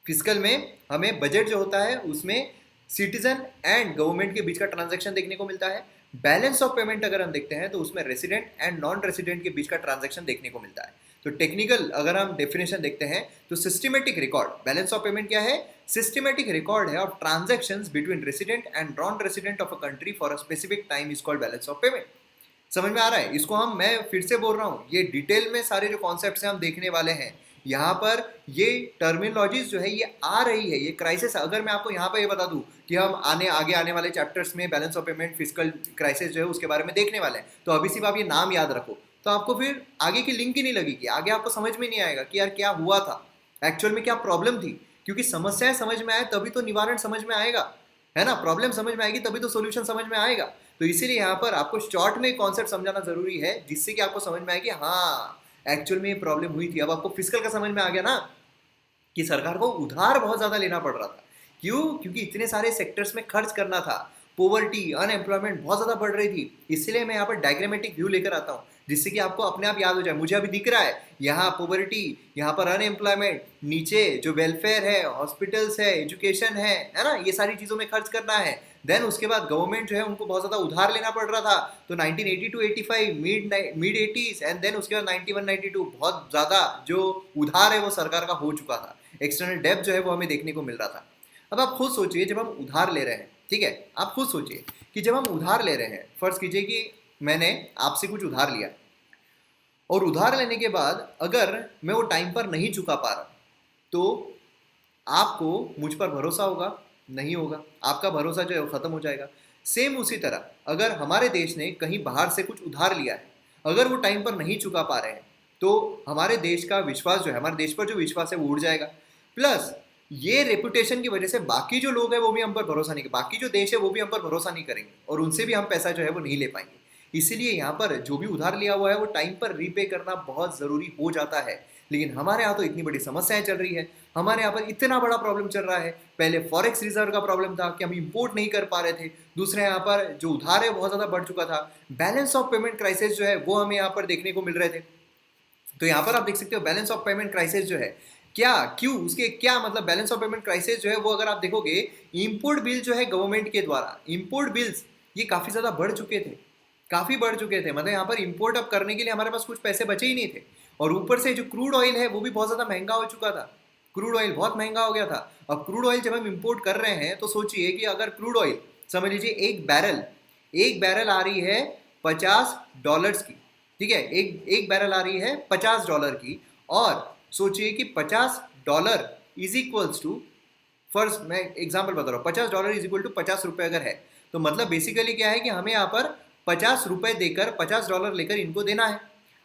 फिस्कल में हमें बजट जो होता है उसमें सिटीजन एंड गवर्नमेंट के बीच का ट्रांजैक्शन देखने को मिलता है। बैलेंस ऑफ पेमेंट अगर हम देखते हैं तो उसमें रेसिडेंट एंड नॉन रेसिडेंट के बीच का ट्रांजैक्शन देखने को मिलता है। तो टेक्निकल अगर हम डेफिनेशन देखते हैं तो systematic record, balance of payment क्या है? सिस्टमेटिक रिकॉर्ड है of transactions between resident and non resident of a country for a specific time is called balance of payment. समझ में आ रहा है? इसको मैं फिर से बोल रहा हूँ, ये डिटेल में सारे जो कॉन्सेप्ट्स हैं हम देखने वाले हैं। यहाँ पर ये टर्मिनोलॉजीज जो है ये आ रही है, ये क्राइसिस। अगर मैं आपको यहाँ पर ये बता दूँ कि हम आगे आने वाले चैप्टर्स में balance of payment fiscal crisis जो है उसके बारे में देखने वाले हैं, तो अभी सिर्फ आप ये नाम याद रखो, तो आपको फिर आगे की लिंक ही नहीं लगेगी। आगे आपको समझ में नहीं आएगा कि यार क्या हुआ था, एक्चुअल में क्या प्रॉब्लम थी। क्योंकि समस्याएं समझ में आए तभी तो निवारण समझ में आएगा, है ना? प्रॉब्लम समझ में आएगी तभी तो सोल्यूशन समझ में आएगा। तो इसीलिए यहाँ पर आपको शॉर्ट में कॉन्सेप्ट समझाना जरूरी है, जिससे कि आपको समझ में आए कि हाँ एक्चुअल में ये प्रॉब्लम हुई थी। अब आपको फिस्कल का समझ में आ गया ना, कि सरकार को उधार बहुत ज्यादा लेना पड़ रहा था। क्यों? क्योंकि इतने सारे सेक्टर्स में खर्च करना था, पोवर्टी अनएम्प्लॉयमेंट बहुत ज्यादा बढ़ रही थी। इसलिए मैं यहाँ पर डायग्रामेटिक व्यू लेकर आता हूँ, जिससे कि आपको अपने आप याद हो जाए। मुझे अभी दिख रहा है यहाँ पोवर्टी, यहाँ पर अनएम्प्लॉयमेंट, नीचे जो वेलफेयर है, हॉस्पिटल्स है, एजुकेशन है ना? ये सारी चीजों में खर्च करना है। देन उसके बाद गवर्नमेंट जो है उनको बहुत ज्यादा उधार लेना पड़ रहा था। तो 1980 to 85 mid 80s and then उसके बाद 91 92 बहुत ज्यादा जो उधार है वो सरकार का हो चुका था। एक्सटर्नल डेब्ट जो है वो हमें देखने को मिल रहा था। अब आप खुद सोचिए, जब हम उधार ले रहे हैं, ठीक है, आप खुद सोचिए कि जब हम उधार ले रहे हैं, फर्ज कीजिए कि मैंने आपसे कुछ उधार लिया, और उधार लेने के बाद अगर मैं वो टाइम पर नहीं चुका पा रहा, तो आपको मुझ पर भरोसा होगा? नहीं होगा। आपका भरोसा जो है वो खत्म हो जाएगा। सेम उसी तरह अगर हमारे देश ने कहीं बाहर से कुछ उधार लिया है, अगर वो टाइम पर नहीं चुका पा रहे हैं, तो हमारे देश का विश्वास जो है, हमारे देश पर जो विश्वास है वो उड़ जाएगा। प्लस ये रेपुटेशन की वजह से बाकी जो लोग हैं वो भी हम पर भरोसा नहीं, बाकी जो देश है वो भी हम पर भरोसा नहीं करेंगे, और उनसे भी हम पैसा जो है वो नहीं ले पाएंगे। इसीलिए यहाँ पर जो भी उधार लिया हुआ है वो टाइम पर रीपे करना बहुत ज़रूरी हो जाता है। लेकिन हमारे यहाँ तो इतनी बड़ी समस्याएं चल रही है, हमारे यहाँ पर इतना बड़ा प्रॉब्लम चल रहा है। पहले फॉरेक्स रिजर्व का प्रॉब्लम था कि हम इंपोर्ट नहीं कर पा रहे थे। दूसरे यहाँ पर जो उधार है बहुत ज़्यादा बढ़ चुका था। बैलेंस ऑफ पेमेंट क्राइसिस जो है वो हमें यहाँ पर देखने को मिल रहे थे। तो यहाँ पर आप देख सकते हो बैलेंस ऑफ पेमेंट क्राइसिस जो है क्या, क्यों, उसके क्या मतलब बैलेंस ऑफ पेमेंट क्राइसिस जो है वो अगर आप देखोगे, इंपोर्ट बिल जो है गवर्नमेंट के द्वारा, इंपोर्ट बिल्स ये काफी ज्यादा बढ़ चुके थे, काफी बढ़ चुके थे। मतलब यहाँ पर इंपोर्ट अब करने के लिए हमारे पास कुछ पैसे बचे ही नहीं थे। और ऊपर से जो क्रूड ऑयल है वो भी बहुत ज्यादा महंगा हो चुका था, क्रूड ऑयल बहुत महंगा हो गया था। अब क्रूड ऑयल जब हम इंपोर्ट कर रहे हैं तो सोचिए कि अगर क्रूड ऑयल, समझ लीजिए एक बैरल आ रही है $50 की, ठीक है, एक बैरल आ रही है $50 की। और सोचिए कि $50 इज इक्वल्स टू, फर्स्ट मैं एग्जांपल बता रहा हूँ, $50 इज इक्वल टू 50 रुपए अगर है, तो मतलब बेसिकली क्या है कि हमें यहाँ पर 50 रुपए देकर $50 लेकर इनको देना है।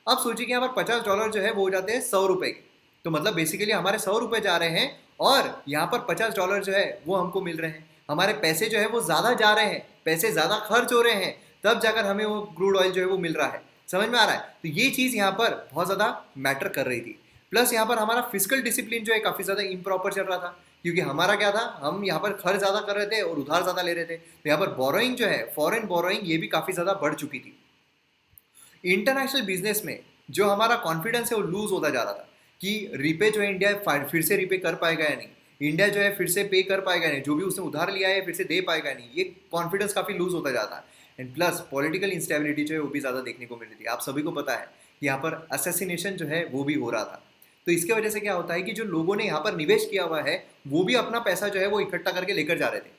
अब सोचिए कि यहाँ पर $50 जो है वो हो जाते हैं 100 रुपए के, तो मतलब बेसिकली हमारे 100 रुपए जा रहे हैं और यहाँ पर $50 जो है वो हमको मिल रहे हैं। हमारे पैसे जो है वो ज्यादा जा रहे हैं, पैसे ज्यादा खर्च हो रहे हैं, तब जाकर हमें वो क्रूड ऑयल जो है वो मिल रहा है। समझ में आ रहा है? तो ये चीज यहाँ पर बहुत ज्यादा मैटर कर रही थी। प्लस यहाँ पर हमारा फिजिकल डिसिप्लिन जो है काफी ज्यादा इम्प्रॉपर चल रहा था, क्योंकि हमारा क्या था, हम यहाँ पर खर्च ज्यादा कर रहे थे और उधार ज्यादा ले रहे थे। तो यहाँ पर बोरोइंग जो है, फॉरेन बोरोइंग, ये भी काफी ज्यादा बढ़ चुकी थी। इंटरनेशनल बिजनेस में जो हमारा कॉन्फिडेंस है वो लूज होता जा रहा था कि रीपे जो है इंडिया फिर से रीपे कर पाएगा या नहीं, इंडिया जो है फिर से पे कर पाएगा नहीं, जो भी उसने उधार लिया है फिर से दे पाएगा नहीं, ये कॉन्फिडेंस काफी लूज होता जाता है। एंड प्लस पॉलिटिकल इंस्टेबिलिटी जो है वो भी ज्यादा देखने को मिल रही थी। आप सभी को पता है कि यहाँ पर असैसिनेशन जो है वो भी हो रहा था। तो इसके वजह से क्या होता है कि जो लोगों ने यहाँ पर निवेश किया हुआ है वो भी अपना पैसा जो है वो इकट्ठा करके लेकर जा रहे थे।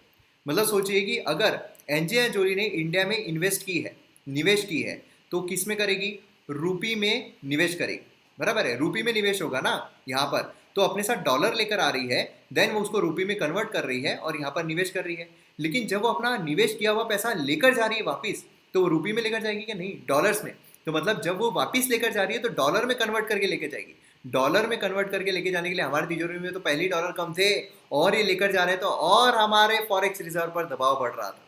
मतलब सोचिए कि अगर एंजेलिना जोली ने इंडिया में इन्वेस्ट की है, निवेश की है, तो किस में करेगी, रूपी में निवेश करेगी, बराबर है, रूपी में निवेश होगा ना यहाँ पर, तो अपने साथ डॉलर लेकर आ रही है, देन वो उसको रूपी में कन्वर्ट कर रही है और यहाँ पर निवेश कर रही है। लेकिन जब वो अपना निवेश किया हुआ पैसा लेकर जा रही है वापिस, तो वो रूपी में लेकर जाएगी क्या, नहीं, डॉलर्स में। तो मतलब जब वो वापिस लेकर जा रही है तो डॉलर में कन्वर्ट करके लेके जाएगी। डॉलर में कन्वर्ट करके लेके जाने के लिए हमारी तिजोरी में तो पहले ही डॉलर कम थे, और ये लेकर जा रहे हैं, तो और हमारे फॉरेक्स रिजर्व पर दबाव बढ़ रहा था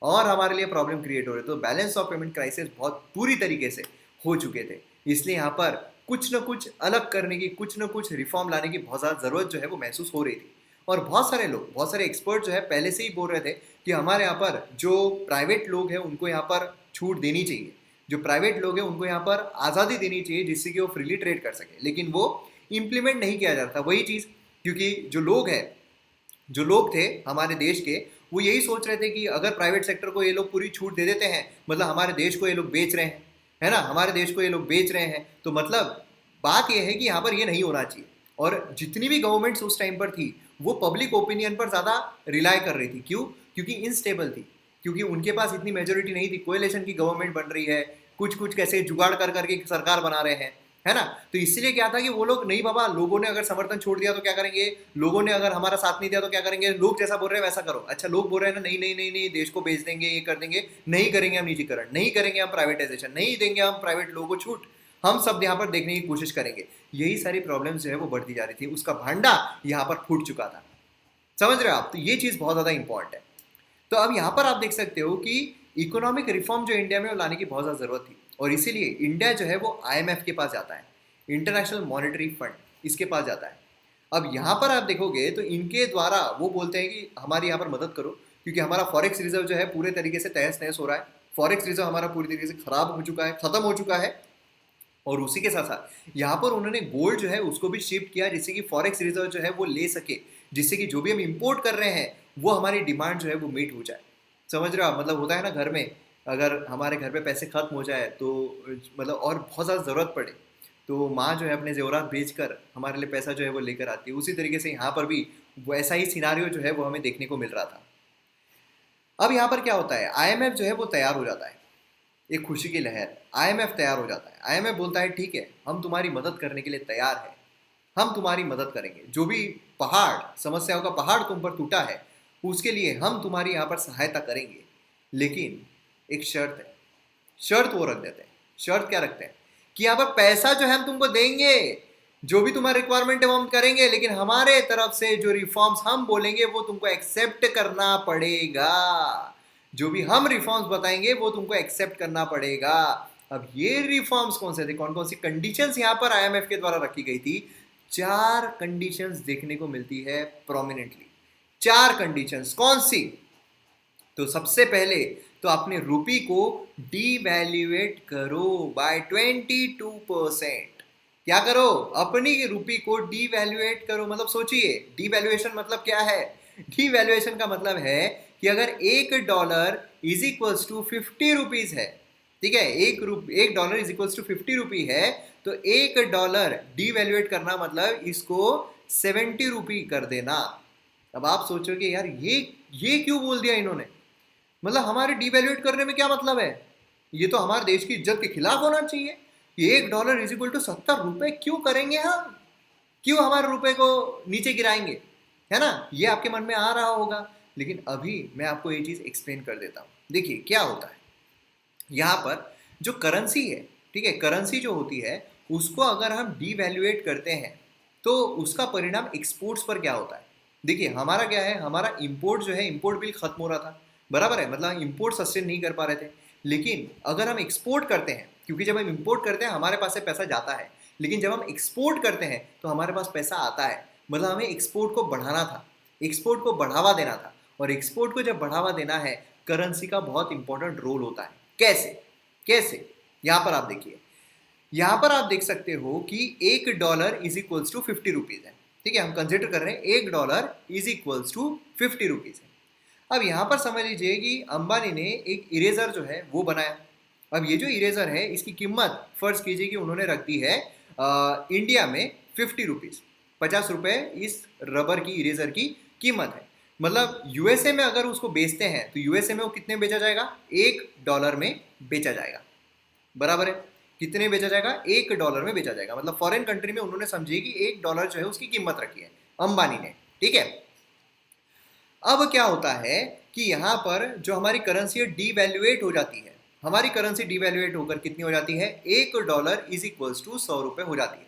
और हमारे लिए प्रॉब्लम क्रिएट हो रहे। तो बैलेंस ऑफ पेमेंट क्राइसिस बहुत पूरी तरीके से हो चुके थे। इसलिए यहाँ पर कुछ न कुछ अलग करने की, कुछ न कुछ रिफॉर्म लाने की बहुत ज़्यादा ज़रूरत जो है वो महसूस हो रही थी। और बहुत सारे लोग, बहुत सारे एक्सपर्ट जो है पहले से ही बोल रहे थे कि हमारे यहाँ पर जो प्राइवेट लोग हैं उनको यहाँ पर छूट देनी चाहिए, जो प्राइवेट लोग हैं उनको यहाँ पर आज़ादी देनी चाहिए जिससे कि वो फ्रीली ट्रेड कर सके। लेकिन वो इम्प्लीमेंट नहीं किया जाता वही चीज़, क्योंकि जो लोग हैं, जो लोग थे हमारे देश के, वो यही सोच रहे थे कि अगर प्राइवेट सेक्टर को ये लोग पूरी छूट दे देते हैं, मतलब हमारे देश को ये लोग बेच रहे हैं, है ना, हमारे देश को ये लोग बेच रहे हैं, तो मतलब बात ये है कि यहाँ पर ये नहीं होना चाहिए। और जितनी भी गवर्नमेंट्स उस टाइम पर थी वो पब्लिक ओपिनियन पर ज़्यादा रिलाई कर रही थी। क्यों? क्योंकि इनस्टेबल थी, क्योंकि उनके पास इतनी मेजोरिटी नहीं थी, कोएलिशन की गवर्नमेंट बन रही है, कुछ कुछ कैसे जुगाड़ कर करके सरकार बना रहे हैं, है ना। तो इसलिए क्या था कि वो लोग, नहीं बाबा, लोगों ने अगर समर्थन छोड़ दिया तो क्या करेंगे, लोगों ने अगर हमारा साथ नहीं दिया तो क्या करेंगे, लोग जैसा बोल रहे हैं वैसा करो। अच्छा, लोग बोल रहे हैं ना, नहीं नहीं नहीं नहीं, देश को बेच देंगे, ये कर देंगे, नहीं करेंगे हम निजीकरण, नहीं करेंगे हम प्राइवेटाइजेशन, नहीं देंगे हम प्राइवेट लोगों को छूट, हम सब यहाँ पर देखने की कोशिश करेंगे। यही सारी प्रॉब्लम्स जो है वो बढ़ती जा रही थी, उसका भांडा यहाँ पर फूट चुका था। समझ रहे हो आप? तो ये चीज़ बहुत ज़्यादा इंपॉर्टेंट है। तो अब यहाँ पर आप देख सकते हो कि इकोनॉमिक रिफॉर्म जो इंडिया में वो लाने की बहुत ज़्यादा ज़रूरत थी, और इसीलिए इंडिया जो है वो आईएमएफ के पास जाता है, इंटरनेशनल मॉनेटरी फंड, इसके पास जाता है। अब यहाँ पर आप देखोगे तो इनके द्वारा वो बोलते हैं कि हमारी यहाँ पर मदद करो, क्योंकि हमारा फॉरेक्स रिजर्व जो है पूरे तरीके से तहस नहस हो रहा है, फॉरेक्स रिजर्व हमारा पूरी तरीके से खराब हो चुका है, खत्म हो चुका है। और उसी के साथ साथ यहाँ पर उन्होंने गोल्ड जो है उसको भी शिफ्ट किया, जिससे कि फॉरेक्स रिजर्व जो है वो ले सके, जिससे कि जो भी हम इंपोर्ट कर रहे हैं वो हमारी डिमांड जो है वो मीट हो जाए। समझ रहे हो आप? मतलब होता है ना, घर में अगर हमारे घर पे पैसे खत्म हो जाए तो मतलब और बहुत ज़्यादा ज़रूरत पड़े तो माँ जो है अपने जेवरात बेच कर हमारे लिए पैसा जो है वो लेकर आती है। उसी तरीके से यहाँ पर भी वैसा ही सिनारियो जो है वो हमें देखने को मिल रहा था। अब यहाँ पर क्या होता है, आईएमएफ जो है वो तैयार हो जाता है, एक खुशी की लहर, आईएमएफ तैयार हो जाता है। आईएमएफ बोलता है ठीक है, हम तुम्हारी मदद करने के लिए तैयार हैं, हम तुम्हारी मदद करेंगे, जो भी पहाड़, समस्याओं का पहाड़ तुम पर टूटा है उसके लिए हम तुम्हारी यहाँ पर सहायता करेंगे। लेकिन एक शर्त है, शर्त वो रख देते हैं। शर्त क्या रखते हैं कि यहाँ पर पैसा जो है हम तुमको देंगे, जो भी तुम्हारा रिक्वायरमेंट है वो हम करेंगे, लेकिन हमारे तरफ से जो रिफॉर्म्स हम बोलेंगे वो तुमको एक्सेप्ट करना पड़ेगा, जो भी हम रिफॉर्म्स बताएंगे वो तुमको एक्सेप्ट करना पड़ेगा। अब ये रिफॉर्म्स कौन से थे, कौन कौन सी कंडीशंस यहाँ पर आईएमएफ के द्वारा रखी गई थी? 4 कंडीशंस देखने को मिलती है प्रोमिनेंटली। 4 कंडीशंस कौन सी? तो सबसे पहले तो अपने रूपी को डीवैल्यूएट करो बाय 22%, क्या करो, अपनी रूपी को डीवैल्यूएट करो। मतलब सोचिए, डीवैल्यूएशन मतलब क्या है? डीवैल्यूएशन का मतलब है कि अगर $1 इज इक्वल्स टू 50 रुपीज है, ठीक है, $1 इज इक्वल्स टू 50 रुपी है, तो $1 डीवैल्यूएट करना मतलब इसको 70 रुपी कर देना। अब आप सोचोगे यार ये क्यों बोल दिया इन्होंने, मतलब हमारे डीवैल्यूएट करने में क्या मतलब है? ये तो हमारे देश की इज्जत के खिलाफ होना चाहिए। ये $1 इज इक्वल टू 70 रुपए क्यों करेंगे हम? क्यों हमारे रुपए को नीचे गिराएंगे? है ना, ये आपके मन में आ रहा होगा। लेकिन अभी मैं आपको ये चीज एक्सप्लेन कर देता हूँ। देखिए क्या होता है यहाँ पर, जो करेंसी है, ठीक है, करेंसी जो होती है उसको अगर हम डीवैल्यूएट करते हैं तो उसका परिणाम एक्सपोर्ट्स पर क्या होता है? देखिए हमारा क्या है, हमारा इंपोर्ट जो है, इंपोर्ट बिल खत्म हो रहा था, बराबर है, मतलब इंपोर्ट सस्टेन नहीं कर पा रहे थे। लेकिन अगर हम एक्सपोर्ट करते हैं, क्योंकि जब हम इंपोर्ट करते हैं हमारे पास से पैसा जाता है, लेकिन जब हम एक्सपोर्ट करते हैं तो हमारे पास पैसा आता है। मतलब हमें एक्सपोर्ट को बढ़ाना था, एक्सपोर्ट को बढ़ावा देना था, और एक्सपोर्ट को जब बढ़ावा देना है करेंसी का बहुत इंपॉर्टेंट रोल होता है। कैसे कैसे यहाँ पर आप देखिए, यहाँ पर आप देख सकते हो कि $1 इज इक्वल्स टू 50 रुपीज है, ठीक है, हम कंसिडर कर रहे हैं $1 इज इक्वल्स टू 50 रुपीज है। अब यहाँ पर समझ लीजिए कि अंबानी ने एक इरेजर जो है वो बनाया। अब ये जो इरेजर है इसकी कीमत फर्ज कीजिए कि उन्होंने रख दी है इंडिया में 50 रुपीज, 50 रुपए इस रबर की इरेजर की कीमत है। मतलब यूएसए में अगर उसको बेचते हैं तो यूएसए में वो कितने बेचा जाएगा? $1 में बेचा जाएगा, बराबर है। कितने बेचा जाएगा? $1 में बेचा जाएगा। मतलब फॉरेन कंट्री में उन्होंने समझी कि $1 जो है उसकी कीमत रखी है अंबानी ने, ठीक है। अब क्या होता है कि यहाँ पर जो हमारी करेंसी डीवैल्यूएट हो जाती है, हमारी करेंसी डीवैल्यूएट होकर कितनी हो जाती है? $1 इज इक्वल्स टू 100 रुपए हो जाती है।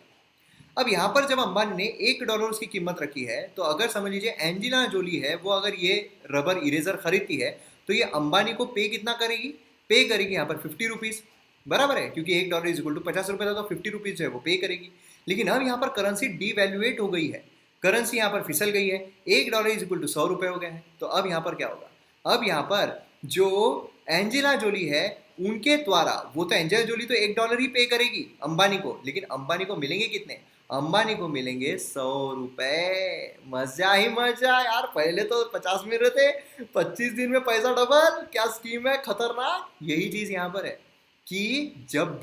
अब यहाँ पर जब अंबानी ने $1 उसकी कीमत रखी है, तो अगर समझ लीजिए एंजिना जोली है वो अगर ये रबर इरेजर खरीदती है तो ये अंबानी को पे कितना करेगी? पे करेगी यहाँ पर 50 रुपीज, बराबर है, क्योंकि $1 इज इक्वल टू 50 रुपये था, तो 50 रुपीज जो है वो पे करेगी। लेकिन अब यहाँ पर करेंसी डीवैल्यूएट हो गई है, करेंसी यहाँ पर फिसल गई है, $1 इज इक्वल टू 100 रुपये हो गया है। तो अब यहाँ पर क्या होगा? अब यहाँ पर जो एंजेला जोली है उनके द्वारा, वो तो एंजेला जोली तो $1 ही पे करेगी अंबानी को, लेकिन अंबानी को मिलेंगे कितने? अंबानी को मिलेंगे 100 रुपए। मजा ही मजा यार, पहले तो 50 मिल रहे थे, 25 दिन में पैसा डबल, क्या स्कीम है खतरनाक। यही चीज यहाँ पर है कि जब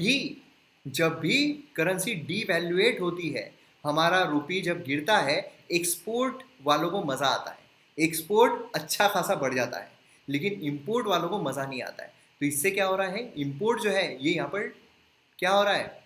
भी करेंसी डीवैल्यूएट होती है, हमारा रुपी जब गिरता है, एक्सपोर्ट वालों को मजा आता है, एक्सपोर्ट अच्छा खासा बढ़ जाता है, लेकिन इंपोर्ट वालों को मजा नहीं आता है। तो इससे क्या हो रहा है, इंपोर्ट जो है ये यहाँ पर क्या हो रहा है?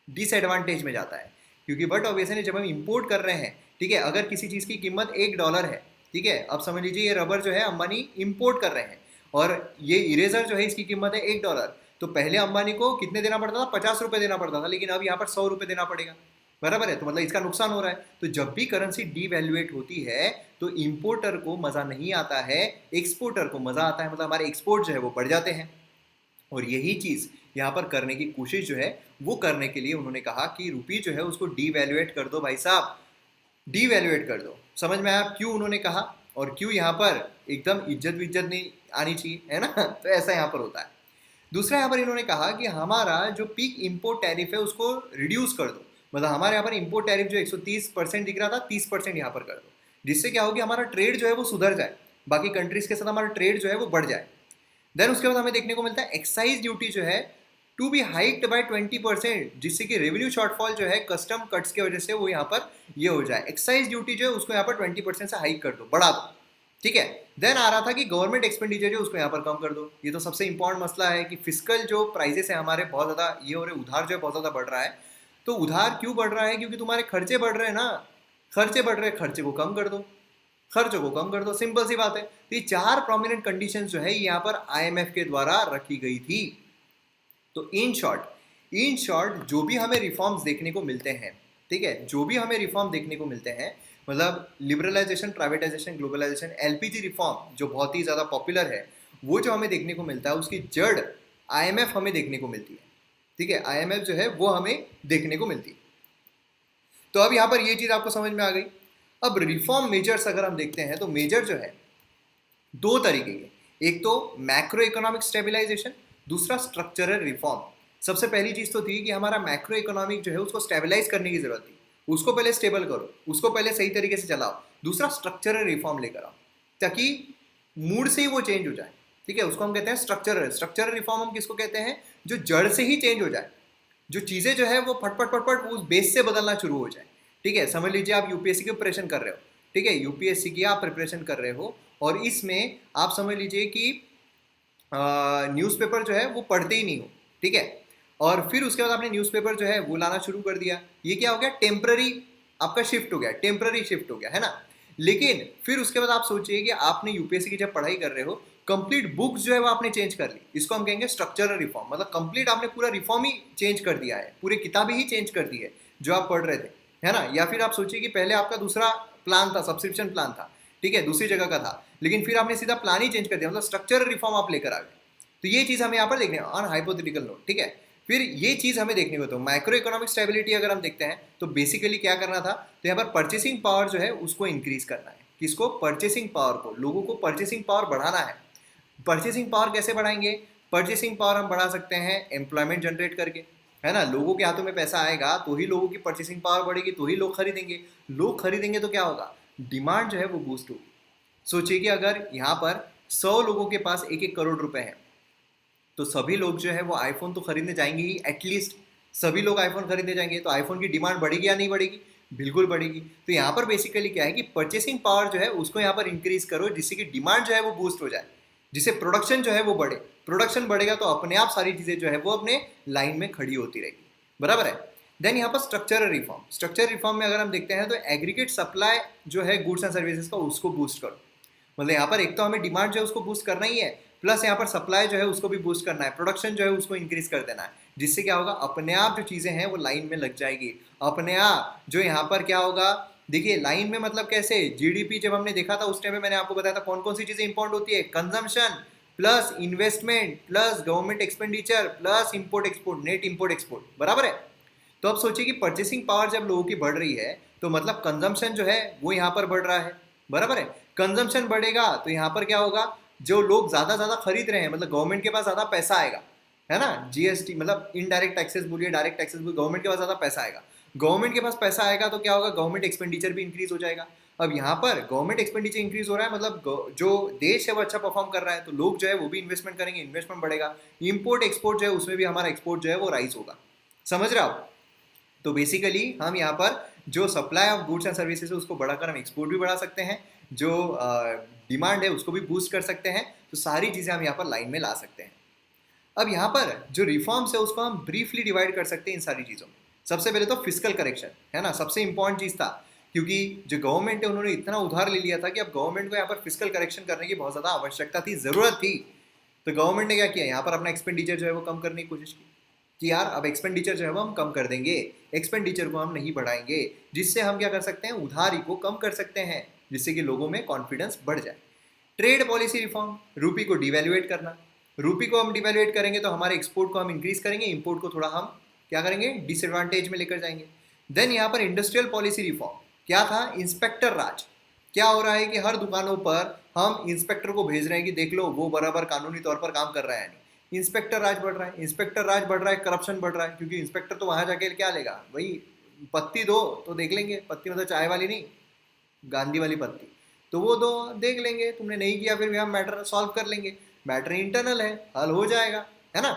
डिसएडवांटेज में जाता है। क्योंकि बट ऑब्वियसली जब हम इंपोर्ट कर रहे हैं, ठीक है, अगर किसी चीज़ की कीमत $1 है, ठीक है, अब समझ लीजिए ये रबर जो है अंबानी इंपोर्ट कर रहे हैं और ये इरेजर जो है इसकी कीमत है $1, तो पहले अंबानी को कितने देना पड़ता था? 50 रुपये देना पड़ता था, लेकिन अब यहाँ पर 100 रुपये देना पड़ेगा, बराबर है। तो मतलब इसका नुकसान हो रहा है। तो जब भी करेंसी डीवैल्यूएट होती है तो इंपोर्टर को मजा नहीं आता है, एक्सपोर्टर को मजा आता है, मतलब हमारे एक्सपोर्ट जो है वो बढ़ जाते हैं। और यही चीज यहाँ पर करने की कोशिश जो है वो करने के लिए उन्होंने कहा कि रुपी जो है उसको डीवैल्यूएट कर दो भाई साहब, डीवैल्यूएट कर दो। समझ में आया क्यों उन्होंने कहा और क्यों यहाँ पर एकदम इज्जत नहीं आनी चाहिए, है ना? तो ऐसा यहाँ पर होता है। दूसरा यहाँ पर इन्होंने कहा कि हमारा जो पीक इंपोर्ट टैरिफ है उसको रिड्यूस कर दो। मतलब हमारे यहाँ पर इंपोर्ट टैरिफ जो 130% दिख रहा था, 30% यहाँ पर कर दो, जिससे क्या होगी, हमारा ट्रेड जो है वो सुधर जाए, बाकी कंट्रीज के साथ हमारा ट्रेड जो है वो बढ़ जाए। देन उसके बाद हमें देखने को मिलता है एक्साइज ड्यूटी जो है टू बी हाइक्ड बाय 20%, जिससे कि रेवेन्यू शॉर्टफॉल जो है कस्टम कट्स की वजह से वो यहाँ पर ये हो जाए। एक्साइज ड्यूटी जो है उसको यहाँ पर 20% से हाइक कर दो, बढ़ा दो, ठीक है। देन आ रहा था कि गवर्नमेंट एक्सपेंडिचर जो उसको यहाँ पर कम कर दो। ये तो सबसे इंपॉर्टेंट मसला है कि फिजिकल जो प्राइजेस है हमारे बहुत ज़्यादा ये हो रहे, उधार जो है बहुत ज़्यादा बढ़ रहा है। तो उधार क्यों बढ़ रहा है? क्योंकि तुम्हारे खर्चे बढ़ रहे हैं ना, खर्चे बढ़ रहे हैं, खर्चे को कम कर दो, खर्चों को कम कर दो, सिंपल सी बात है। तो ये 4 प्रोमिनेंट कंडीशंस जो है यहाँ पर आईएमएफ के द्वारा रखी गई थी। तो इन शॉर्ट जो भी हमें रिफॉर्म्स देखने को मिलते हैं, ठीक है, जो भी हमें रिफॉर्म देखने को मिलते हैं, मतलब liberalisation, privatisation, globalisation, LPG reform जो बहुत ही ज़्यादा पॉपुलर है, वो जो हमें देखने को मिलता है उसकी जड़ आईएमएफ हमें देखने को मिलती है, ठीक है, आईएमएफ जो है वो हमें देखने को मिलती है। तो अब यहाँ पर ये चीज़ आपको समझ में आ गई। अब रिफॉर्म मेजर्स अगर हम देखते हैं तो मेजर जो है 2 तरीके के, एक तो मैक्रो इकोनॉमिक स्टेबिलाईजेशन, दूसरा स्ट्रक्चरल रिफॉर्म। सबसे पहली चीज तो थी कि हमारा मैक्रो इकोनॉमिक जो है उसको स्टेबलाइज करने की जरूरत थी। उसको पहले स्टेबल करो, उसको पहले सही तरीके से चलाओ। दूसरा, स्ट्रक्चरल रिफॉर्म लेकर आओ ताकि मूड से ही वो चेंज हो जाए। ठीक है, उसको हम कहते हैं स्ट्रक्चरल रिफॉर्म। हम किसको कहते हैं? जो जड़ से ही चेंज हो जाए, जो चीजें जो है वो फटफट फटफट उस बेस से बदलना शुरू हो जाए। ठीक है, समझ लीजिए आप यूपीएससी की प्रिपरेशन कर रहे हो। ठीक है, यूपीएससी की आप प्रिपरेशन कर रहे हो और इसमें आप समझ लीजिए कि न्यूज़पेपर जो है वो पढ़ते ही नहीं हो। ठीक है, और फिर उसके बाद आपने न्यूज़पेपर जो है वो लाना शुरू कर दिया। ये क्या हो गया? टेम्पररी आपका शिफ्ट हो गया, टेम्पररी शिफ्ट हो गया, है ना। लेकिन फिर उसके बाद आप सोचिए कि आपने यूपीएससी की जब पढ़ाई कर रहे हो, कंप्लीट बुक्स जो है वो आपने चेंज कर ली। इसको हम कहेंगे स्ट्रक्चरल रिफॉर्म। मतलब कंप्लीट आपने पूरा रिफॉर्म ही चेंज कर दिया है, पूरी किताबें ही चेंज कर दी है जो आप पढ़ रहे थे, है ना। या फिर आप सोचिए कि पहले आपका दूसरा प्लान था, सब्सक्रिप्शन प्लान था, ठीक है, दूसरी जगह का था, लेकिन फिर आपने सीधा प्लान ही चेंज कर दिया, मतलब स्ट्रक्चरल रिफॉर्म आप लेकर आ गए। तो ये चीज़ हमें यहाँ पर देखने ऑन हाइपोथेटिकल नोट। ठीक है, फिर ये चीज़ हमें देखने को, तो माइक्रो इकोनॉमिक स्टेबिलिटी अगर हम देखते हैं तो बेसिकली क्या करना था, तो यहाँ पर परचेसिंग पावर जो है उसको इंक्रीज करना है। किसको? परचेसिंग पावर को। लोगों को परचेसिंग पावर बढ़ाना है। परचेसिंग पावर कैसे बढ़ाएंगे? परचेसिंग पावर हम बढ़ा सकते हैं एम्प्लॉयमेंट जनरेट करके, है ना। लोगों के हाथों में पैसा आएगा तो ही लोगों की परचेसिंग पावर बढ़ेगी, तो ही लोग खरीदेंगे। लोग खरीदेंगे तो क्या होगा? डिमांड जो है वो बूस्ट होगी। सोचिए कि अगर यहाँ पर 100 लोगों के पास 1-1 करोड़ रुपए हैं, तो सभी लोग जो है वो आईफोन तो खरीदने जाएंगे ही, एटलीस्ट सभी लोग आईफोन खरीदने जाएंगे, तो आईफोन की डिमांड बढ़ेगी या नहीं बढ़ेगी? बिल्कुल बढ़ेगी। तो यहाँ पर बेसिकली क्या है कि परचेसिंग पावर जो है उसको यहाँ पर इंक्रीज करो, जिससे कि डिमांड जो है वो बूस्ट हो जाए, जिससे प्रोडक्शन जो है वो बढ़े। प्रोडक्शन बढ़ेगा तो अपने आप सारी चीजें जो है वो अपने लाइन में खड़ी होती रहेगी, बराबर है। देन यहाँ पर स्ट्रक्चरल रिफॉर्म। स्ट्रक्चरल रिफॉर्म में अगर हम देखते हैं तो एग्रीगेट सप्लाई जो है गुड्स एंड सर्विसेज का, उसको बूस्ट करो। मतलब यहाँ पर एक तो हमें डिमांड जो है उसको बूस्ट करना ही है, प्लस यहाँ पर सप्लाई जो है उसको भी बूस्ट करना है, प्रोडक्शन जो है उसको इंक्रीज कर देना है, जिससे क्या होगा? अपने आप जो चीजें हैं वो लाइन में लग जाएगी। अपने आप जो यहाँ पर क्या होगा, देखिए लाइन में मतलब कैसे? जीडीपी जब हमने देखा था उस टाइम में मैंने आपको बताया था कौन कौन सी चीजें इंपॉर्टेंट होती है। Consumption plus investment plus government expenditure plus import export, net import export, बराबर है। तो अब सोचिए कि परचेसिंग पावर जब लोगों की बढ़ रही है तो मतलब कंजम्पशन जो है वो यहाँ पर बढ़ रहा है, बराबर है। कंजम्पशन बढ़ेगा तो यहाँ पर क्या होगा? जो लोग ज्यादा खरीद रहे हैं, मतलब गवर्नमेंट के पास ज्यादा पैसा आएगा, है ना। जीएसटी मतलब इनडायरेक्ट टैक्सेस बोलिए, डायरेक्ट टैक्सेस बोलिए, गवर्नमेंट के पास ज्यादा पैसा आएगा। गवर्नमेंट के पास पैसा आएगा तो क्या होगा? गवर्नमेंट एक्सपेंडिचर भी इंक्रीज हो जाएगा। अब यहाँ पर गवर्नमेंट एक्सपेंडिचर इंक्रीज हो रहा है, मतलब जो देश है वो अच्छा परफॉर्म कर रहा है, तो लोग जो है वो भी इन्वेस्टमेंट करेंगे, इन्वेस्टमेंट बढ़ेगा। इंपोर्ट एक्सपोर्ट जो है उसमें भी हमारा एक्सपोर्ट जो है वो राइज होगा। समझ रहे हो आप? तो बेसिकली हम यहाँ पर जो supply of goods and services है उसको बढ़ाकर हम एक्सपोर्ट भी बढ़ा सकते हैं, जो डिमांड है उसको भी बूस्ट कर सकते हैं। तो सारी चीज़ें हम यहाँ पर लाइन में ला सकते हैं। अब यहाँ पर जो रिफॉर्म्स है उसको हम ब्रीफली डिवाइड कर सकते हैं इन सारी चीज़ों में। सबसे पहले तो फिजिकल करेक्शन, है ना, सबसे इंपॉर्टेंट चीज़ था, क्योंकि जो गवर्नमेंट है उन्होंने इतना उधार ले लिया था कि अब गवर्नमेंट को यहाँ पर फिजिकल करेक्शन करने की बहुत ज़्यादा आवश्यकता थी, ज़रूरत थी। तो गवर्नमेंट ने क्या किया? यहाँ पर अपना एक्सपेंडिचर जो है वो कम करने की कोशिश की कि यार अब एक्सपेंडिचर जो है वो हम कम कर देंगे, एक्सपेंडिचर को हम नहीं बढ़ाएंगे, जिससे हम क्या कर सकते हैं? उधारी को कम कर सकते हैं, जिससे कि लोगों में कॉन्फिडेंस बढ़ जाए। ट्रेड पॉलिसी रिफॉर्म, रूपी को डिवैल्यूएट करना। रूपी को हम डिवैल्यूएट करेंगे तो हमारे एक्सपोर्ट को हम इंक्रीज करेंगे, इंपोर्ट को थोड़ा हम क्या करेंगे? डिसएडवांटेज में लेकर जाएंगे। देन यहाँ पर इंडस्ट्रियल पॉलिसी रिफॉर्म क्या था? इंस्पेक्टर राज। क्या हो रहा है कि हर दुकानों पर हम इंस्पेक्टर को भेज रहे हैं कि देख लो वो बराबर कानूनी तौर पर काम कर रहा है नहीं। इंस्पेक्टर राज बढ़ रहा है, इंस्पेक्टर राज बढ़ रहा है, करप्शन बढ़ रहा है, क्योंकि इंस्पेक्टर तो वहां जाके क्या लेगा? वही पत्ती दो तो देख लेंगे, पत्ती मतलब चाय वाली नहीं, गांधी वाली पत्ती, तो वो दो देख लेंगे, तुमने नहीं किया फिर भी हम मैटर सॉल्व कर लेंगे, मैटर इंटरनल है, हल हो जाएगा, है ना।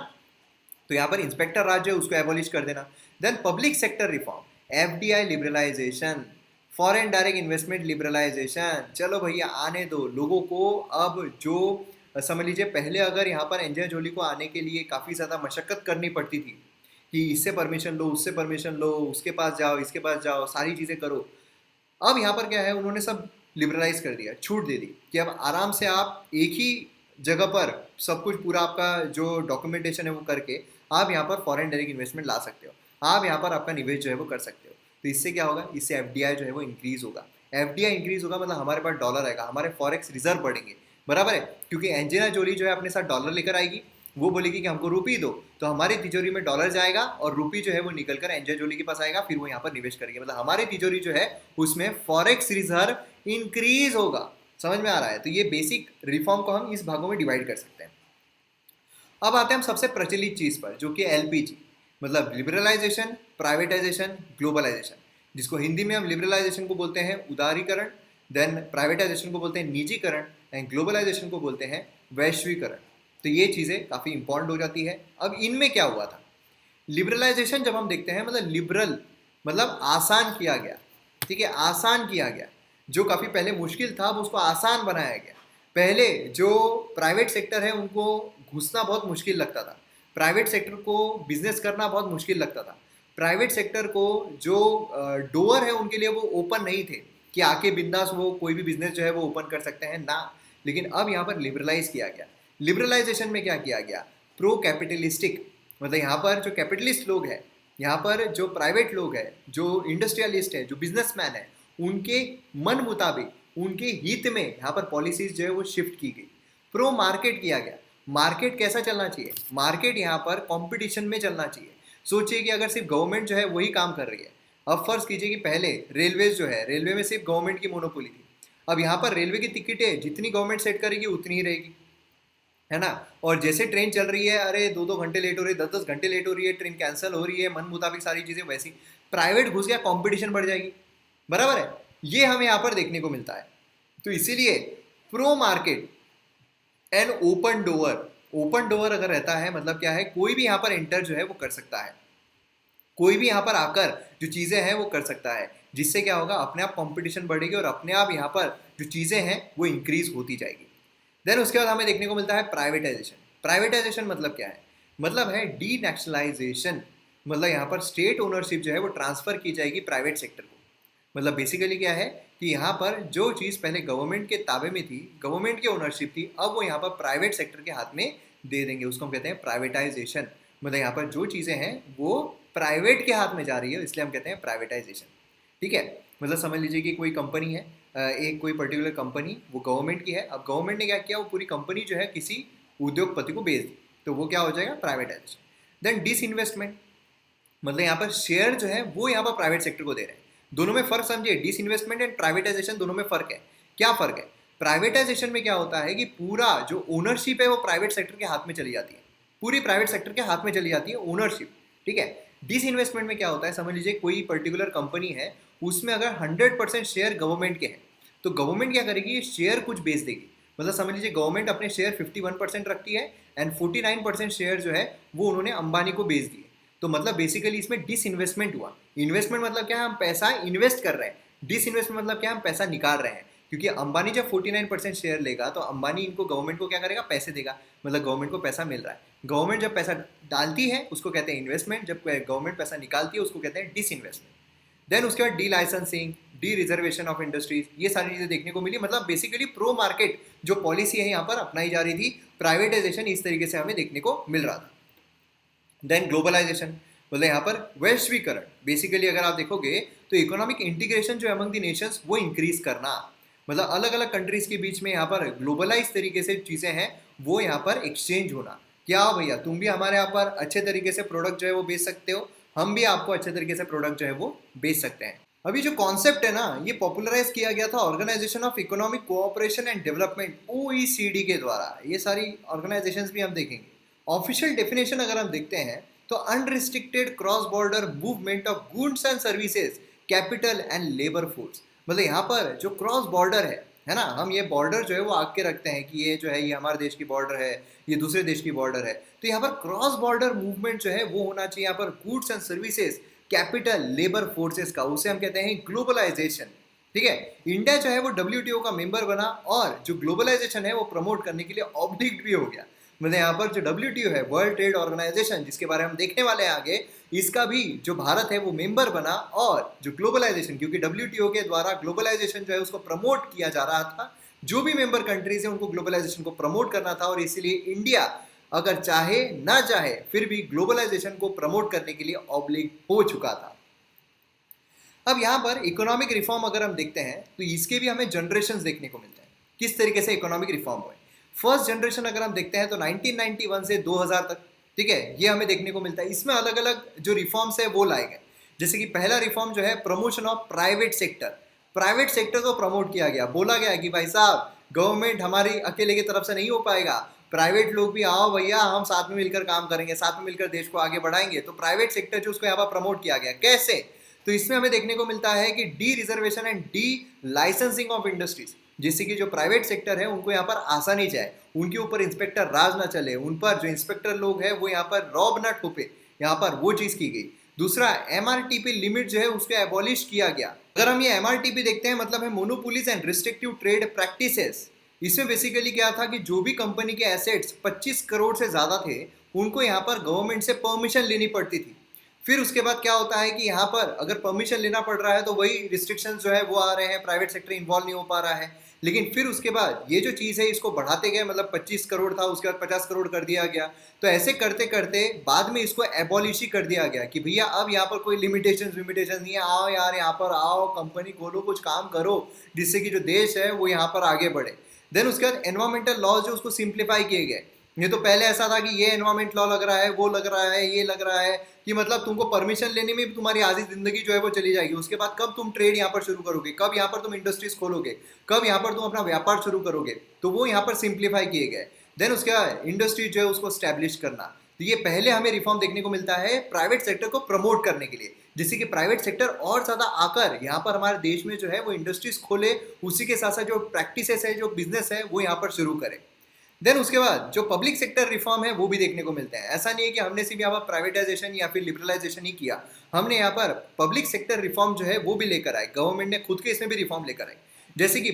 तो यहाँ पर इंस्पेक्टर राज है उसको एबॉलिश कर देना। Then public sector reform, FDI liberalisation, foreign direct investment liberalisation. चलो भैया आने दो लोगों को। अब जो समझ लीजिए पहले अगर यहाँ पर एंजॉय जोली को आने के लिए काफ़ी ज़्यादा मशक्क़त करनी पड़ती थी कि इससे परमिशन लो, उससे परमिशन लो, उसके पास जाओ, इसके पास जाओ, सारी चीज़ें करो। अब यहाँ पर क्या है? उन्होंने सब लिबरलाइज कर दिया, छूट दे दी कि अब आराम से आप एक ही जगह पर सब कुछ पूरा आपका जो डॉक्यूमेंटेशन है वो करके आप यहाँ पर फॉरेन डायरेक्ट इन्वेस्टमेंट ला सकते हो, आप यहाँ पर आपका निवेश जो है वो कर सकते हो। तो इससे क्या होगा? इससे एफडीआई जो है वो इंक्रीज होगा। एफडीआई इंक्रीज होगा मतलब हमारे पास डॉलर आएगा, हमारे फॉरेक्स रिजर्व बढ़ेंगे, बराबर है। क्योंकि एंजेना जोली जो है अपने साथ डॉलर लेकर आएगी, वो बोलेगी कि हमको रुपी दो, तो हमारी तिजोरी में डॉलर जाएगा और रुपी जो है वो निकल कर एंजॉय जोली के पास आएगा, फिर वो यहाँ पर निवेश करेंगे, मतलब हमारी तिजोरी जो है उसमें फॉरेक्स रिजर्व इंक्रीज होगा। समझ में आ रहा है? तो ये बेसिक रिफॉर्म को हम इस भागों में डिवाइड कर सकते हैं। अब आते हैं हम सबसे प्रचलित चीज पर, जो कि एलपीजी, मतलब लिबरलाइजेशन, प्राइवेटाइजेशन, ग्लोबलाइजेशन। जिसको हिंदी में हम लिबरलाइजेशन को बोलते हैं उदारीकरण, देन प्राइवेटाइजेशन को बोलते हैं निजीकरण, एंड ग्लोबलाइजेशन को बोलते हैं वैश्वीकरण। तो ये चीजें काफी इंपॉर्टेंट हो जाती है। अब इनमें क्या हुआ था, लिबरलाइजेशन जब हम देखते हैं, मतलब लिबरल मतलब आसान किया गया, ठीक है, आसान किया गया। जो काफी पहले मुश्किल था अब उसको आसान बनाया गया। पहले जो प्राइवेट सेक्टर है उनको घुसना बहुत मुश्किल लगता था, प्राइवेट सेक्टर को बिजनेस करना बहुत मुश्किल लगता था, प्राइवेट सेक्टर को जो डोअर है उनके लिए वो ओपन नहीं थे कि आके बिंदास वो कोई भी बिजनेस जो है वो ओपन कर सकते हैं ना। लेकिन अब यहाँ पर लिबरलाइज किया गया। लिबरलाइजेशन में क्या किया गया, प्रो कैपिटलिस्टिक, मतलब यहाँ पर जो कैपिटलिस्ट लोग हैं, यहाँ पर जो प्राइवेट लोग हैं, जो इंडस्ट्रियलिस्ट है, जो बिजनेसमैन है, उनके मन मुताबिक, उनके हित में यहाँ पर पॉलिसीज जो है वो शिफ्ट की गई। प्रो मार्केट किया गया। मार्केट कैसा चलना चाहिए, मार्केट यहाँ पर कंपटीशन में चलना चाहिए। सोचिए कि अगर सिर्फ गवर्नमेंट जो है वही काम कर रही है, अब फर्ज कीजिए कि पहले रेलवेज जो है, रेलवे में सिर्फ गवर्नमेंट की मोनोपोली थी, अब यहाँ पर रेलवे की टिकटें जितनी गवर्नमेंट सेट करेगी उतनी ही रहेगी, है ना। और जैसे ट्रेन चल रही है, अरे 2-2 घंटे लेट हो रही है, 10-10 घंटे लेट हो रही है, ट्रेन कैंसिल हो रही है, मन मुताबिक सारी चीजें, वैसी प्राइवेट घुस गया, कंपटीशन बढ़ जाएगी, बराबर है। ये हमें यहाँ पर देखने को मिलता है। तो इसीलिए pro market and open door, open door अगर रहता है मतलब क्या है, कोई भी यहाँ पर एंटर जो है वो कर सकता है, कोई भी यहाँ पर आकर जो चीजें हैं वो कर सकता है, जिससे क्या होगा, अपने आप कंपटीशन बढ़ेगी और अपने आप यहाँ पर जो चीजें हैं वो इंक्रीज होती जाएगी। देन उसके बाद हमें देखने को मिलता है प्राइवेटाइजेशन। प्राइवेटाइजेशन मतलब क्या है, मतलब है डी नेशनलाइजेशन, मतलब यहाँ पर स्टेट ओनरशिप जो है वो ट्रांसफर की जाएगी प्राइवेट सेक्टर को। मतलब बेसिकली क्या है कि यहाँ पर जो चीज़ पहले गवर्नमेंट के ताबे में थी, गवर्नमेंट की ओनरशिप थी, अब वो यहाँ पर प्राइवेट सेक्टर के हाथ में दे देंगे, उसको हम कहते हैं प्राइवेटाइजेशन। मतलब यहाँ पर जो चीज़ें हैं वो प्राइवेट के हाथ में जा रही है, इसलिए हम कहते हैं प्राइवेटाइजेशन, ठीक है। मतलब समझ लीजिए कि कोई कंपनी है, एक कोई पर्टिकुलर कंपनी वो गवर्नमेंट की है, अब गवर्नमेंट ने क्या किया, वो पूरी कंपनी जो है किसी उद्योगपति को बेच दी, तो वो क्या हो जाएगा, प्राइवेटाइजेशन। देन डिसइन्वेस्टमेंट, मतलब यहाँ पर शेयर जो है वो यहाँ पर प्राइवेट सेक्टर को दे रहे हैं। दोनों में फर्क समझिए, डिसइन्वेस्टमेंट एंड प्राइवेटाइजेशन दोनों में फर्क है। क्या फर्क है, प्राइवेटाइजेशन में क्या होता है कि पूरा जो ओनरशिप है वो प्राइवेट सेक्टर के हाथ में चली जाती है, पूरी प्राइवेट सेक्टर के हाथ में चली जाती है ओनरशिप, ठीक है। डिसइन्वेस्टमेंट में क्या होता है, समझ लीजिए कोई पर्टिकुलर कंपनी है, उसमें अगर 100% शेयर गवर्नमेंट के हैं, तो गवर्नमेंट क्या करेगी, शेयर कुछ बेच देगी। मतलब समझ लीजिए गवर्नमेंट अपने शेयर 51% रखती है एंड 49% शेयर जो है वो उन्होंने अंबानी को बेच दिए। तो मतलब बेसिकली इसमें डिसइन्वेस्टमेंट हुआ। इन्वेस्टमेंट मतलब क्या है, हम पैसा इन्वेस्ट कर रहे हैं, डिसइन्वेस्टमेंट मतलब क्या है, हम पैसा निकाल रहे हैं। क्योंकि अंबानी जब 49% शेयर लेगा तो अंबानी इनको गवर्नमेंट को क्या करेगा, पैसे देगा, मतलब गवर्नमेंट को पैसा मिल रहा है। गवर्नमेंट जब पैसा डालती है उसको कहते हैं इन्वेस्टमेंट, जब गवर्नमेंट पैसा निकालती है उसको कहते हैं डिसइन्वेस्टमेंट। देन उसके बाद D licensing, D reservation of industries, ये सारी चीजें देखने को मिली। मतलब बेसिकली प्रो मार्केट जो पॉलिसी है यहाँ पर अपनाई जा रही थी, प्राइवेटाइजेशन इस तरीके से हमें देखने को मिल रहा था। देन ग्लोबलाइजेशन, मतलब यहाँ पर वैश्वीकरण, बेसिकली अगर आप देखोगे तो इकोनॉमिक इंटीग्रेशन जो अमंग द नेशंस वो इंक्रीज करना, मतलब अलग अलग कंट्रीज के बीच में यहाँ पर ग्लोबलाइज तरीके से चीजें हैं वो यहाँ पर एक्सचेंज होना। क्या हो भैया, तुम भी हमारे यहाँ पर अच्छे तरीके से प्रोडक्ट जो है वो बेच सकते हो, हम भी आपको अच्छे तरीके से प्रोडक्ट जो है वो बेच सकते हैं। अभी जो कॉन्सेप्ट है ना, ये पॉपुलराइज किया गया था organisation of economic cooperation and development, OECD के द्वारा। ये सारी ऑर्गेनाइजेशंस भी हम देखेंगे। ऑफिशियल डेफिनेशन अगर हम देखते हैं तो unrestricted cross border movement of goods and services, capital and labour force. मतलब यहाँ पर जो क्रॉस बॉर्डर है ना, हम ये बॉर्डर जो है वो आग के रखते हैं कि ये जो है ये हमारे देश की बॉर्डर है, ये दूसरे देश की बॉर्डर है। तो यहाँ पर क्रॉस बॉर्डर मूवमेंट जो है वो होना चाहिए, यहाँ पर goods and services, capital, labour forces का, उसे हम कहते हैं ग्लोबलाइजेशन, ठीक है। इंडिया जो है वो WTO का मेंबर बना और जो ग्लोबलाइजेशन है वो प्रमोट करने के लिए ऑब्लिग्ड भी हो गया। मतलब यहाँ पर जो WTO है, वर्ल्ड ट्रेड ऑर्गेनाइजेशन, जिसके बारे में हम देखने वाले हैं आगे, इसका भी जो भारत है वो मेंबर बना। और जो ग्लोबलाइजेशन, क्योंकि WTO के द्वारा ग्लोबलाइजेशन जो है उसको प्रमोट किया जा रहा था, जो भी मेंबर कंट्रीज है उनको ग्लोबलाइजेशन को प्रमोट करना था, और इसीलिए इंडिया अगर चाहे ना चाहे फिर भी ग्लोबलाइजेशन को प्रमोट करने के लिए ऑब्लिग हो चुका था। अब यहाँ पर इकोनॉमिक रिफॉर्म अगर हम देखते हैं तो इसके भी हमें जनरेशंस देखने को मिलते हैं, किस तरीके से इकोनॉमिक रिफॉर्म हुए। फर्स्ट जनरेशन अगर हम देखते हैं तो 1991 से 2000 तक, ठीक है, ये हमें देखने को मिलता है। इसमें अलग अलग जो रिफॉर्म्स है वो लाए गए। जैसे कि पहला रिफॉर्म जो है promotion of private sector, private sector को प्रमोट किया गया, बोला गया कि भाई साहब गवर्नमेंट हमारी अकेले की तरफ से नहीं हो पाएगा, प्राइवेट लोग भी आओ भैया, हम साथ में मिलकर काम करेंगे, साथ में मिलकर देश को आगे बढ़ाएंगे। तो प्राइवेट सेक्टर जो उसको यहाँ पर प्रमोट किया गया, कैसे? तो इसमें हमें देखने को मिलता है कि D reservation and D licensing of industries, जिससे कि जो प्राइवेट सेक्टर है उनको यहाँ पर आसानी जाए, उनके ऊपर इंस्पेक्टर राज ना चले, उन पर जो इंस्पेक्टर लोग हैं वो यहाँ पर रॉब ना ठोपे, यहाँ पर वो चीज की गई। दूसरा, एमआरटीपी लिमिट जो है उसको एबॉलिश किया गया। अगर हम ये एमआरटीपी देखते हैं, मतलब है monopolies and restrictive trade practices. इसमें बेसिकली क्या था कि जो भी कंपनी के एसेट्स 25 करोड़ से ज्यादा थे उनको यहाँ पर गवर्नमेंट से परमिशन लेनी पड़ती थी। फिर उसके बाद क्या होता है कि यहाँ पर अगर परमिशन लेना पड़ रहा है तो वही रिस्ट्रिक्शंस जो है वो आ रहे हैं, प्राइवेट सेक्टर इन्वॉल्व नहीं हो पा रहा है। लेकिन फिर उसके बाद ये जो चीज़ है इसको बढ़ाते गए, मतलब 25 करोड़ था उसके बाद 50 करोड़ कर दिया गया। तो ऐसे करते करते बाद में इसको एबॉलिश ही कर दिया गया कि भैया अब यहाँ पर कोई लिमिटेशन नहीं है, आओ यार यहाँ पर आओ, कंपनी खोलो, कुछ काम करो जिससे कि जो देश है वो यहाँ पर आगे बढ़े। देन उसके बाद एनवायरमेंटल लॉज जो उसको सिंप्लीफाई किए गए। ये तो पहले ऐसा था कि ये एनवायरमेंट लॉ लग रहा है, वो लग रहा है, ये लग रहा है कि मतलब तुमको परमिशन लेने में भी तुम्हारी आधी जिंदगी जो है वो चली जाएगी। उसके बाद कब तुम ट्रेड यहाँ पर शुरू करोगे, कब यहाँ पर तुम इंडस्ट्रीज खोलोगे, कब यहाँ पर तुम अपना व्यापार शुरू करोगे, तो वो यहाँ पर सिंप्लीफाई किए गए। देन उसके बाद इंडस्ट्री जो है उसको स्टैब्लिश करना। तो ये पहले हमें रिफॉर्म देखने को मिलता है प्राइवेट सेक्टर को प्रमोट करने के लिए, जिससे कि प्राइवेट सेक्टर और ज़्यादा आकर यहाँ पर हमारे देश में जो है वो इंडस्ट्रीज खोले, उसी के साथ साथ जो प्रैक्टिसेस है, जो बिजनेस है वो यहाँ पर शुरू करे। देन उसके बाद जो पब्लिक सेक्टर रिफॉर्म है वो भी देखने को मिलते हैं। ऐसा नहीं है कि हमने सिर्फ यहाँ पर प्राइवेटाइजेशन या फिर लिबरलाइजेशन ही किया, हमने यहाँ पर पब्लिक सेक्टर रिफॉर्म जो है वो भी लेकर आए, गवर्नमेंट ने खुद के इसमें भी रिफॉर्म लेकर आए। जैसे कि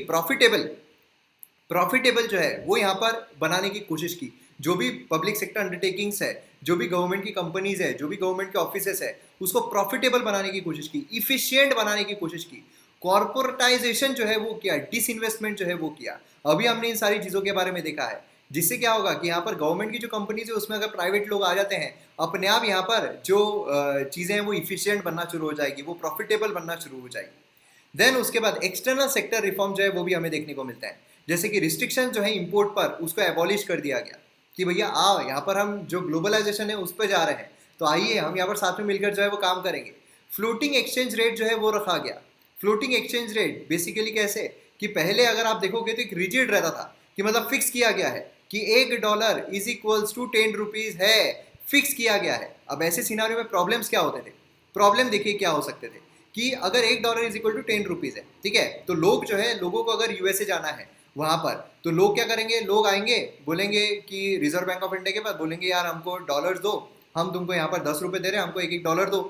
प्रॉफिटेबल जो है वो यहाँ पर बनाने की कोशिश की। जो भी पब्लिक सेक्टर अंडरटेकिंग्स है, जो भी गवर्नमेंट की कंपनीज है, जो भी गवर्नमेंट के ऑफिसेस है, उसको प्रॉफिटेबल बनाने की कोशिश की, इफिशियंट बनाने की कोशिश की। कॉर्पोरेटाइजेशन जो है वो किया, डिसइन्वेस्टमेंट जो है वो किया। अभी हमने इन सारी चीज़ों के बारे में देखा है, जिससे क्या होगा कि यहाँ पर गवर्नमेंट की जो कंपनीज है उसमें अगर प्राइवेट लोग आ जाते हैं, अपने आप यहाँ पर जो चीज़ें हैं वो इफिशियंट बनना शुरू हो जाएगी, वो प्रॉफिटेबल बनना शुरू हो जाएगी। देन उसके बाद एक्सटर्नल सेक्टर रिफॉर्म जो है वो भी हमें देखने को मिलता है। जैसे कि रिस्ट्रिक्शन जो है इंपोर्ट पर, उसको एबॉलिश कर दिया गया कि भैया आओ यहाँ पर हम जो ग्लोबलाइजेशन है उस पर जा रहे हैं, तो आइए हम यहाँ पर साथ में मिलकर जो है वो काम करेंगे। फ्लोटिंग एक्सचेंज रेट जो है वो रखा गया। फ्लोटिंग एक्सचेंज रेट बेसिकली कैसे कि पहले अगर आप देखोगे तो एक रिजिड रहता था कि मतलब फिक्स किया गया है कि $1 इज इक्वल्स टू 10 रुपीज है, फिक्स किया गया है। अब ऐसे सिनारियो में प्रॉब्लम्स क्या होते थे? प्रॉब्लम देखिए क्या हो सकते थे कि अगर $1 इज इक्वल टू 10 रुपीज है, ठीक है, तो लोग जो है, लोगों को अगर यूएसए जाना है वहां पर, तो लोग क्या करेंगे, लोग आएंगे, बोलेंगे कि रिजर्व बैंक ऑफ इंडिया के पास, बोलेंगे यार हमको डॉलर्स दो, हम तुमको यहाँ पर 10 रुपये दे रहे हैं, हमको एक $1 दो।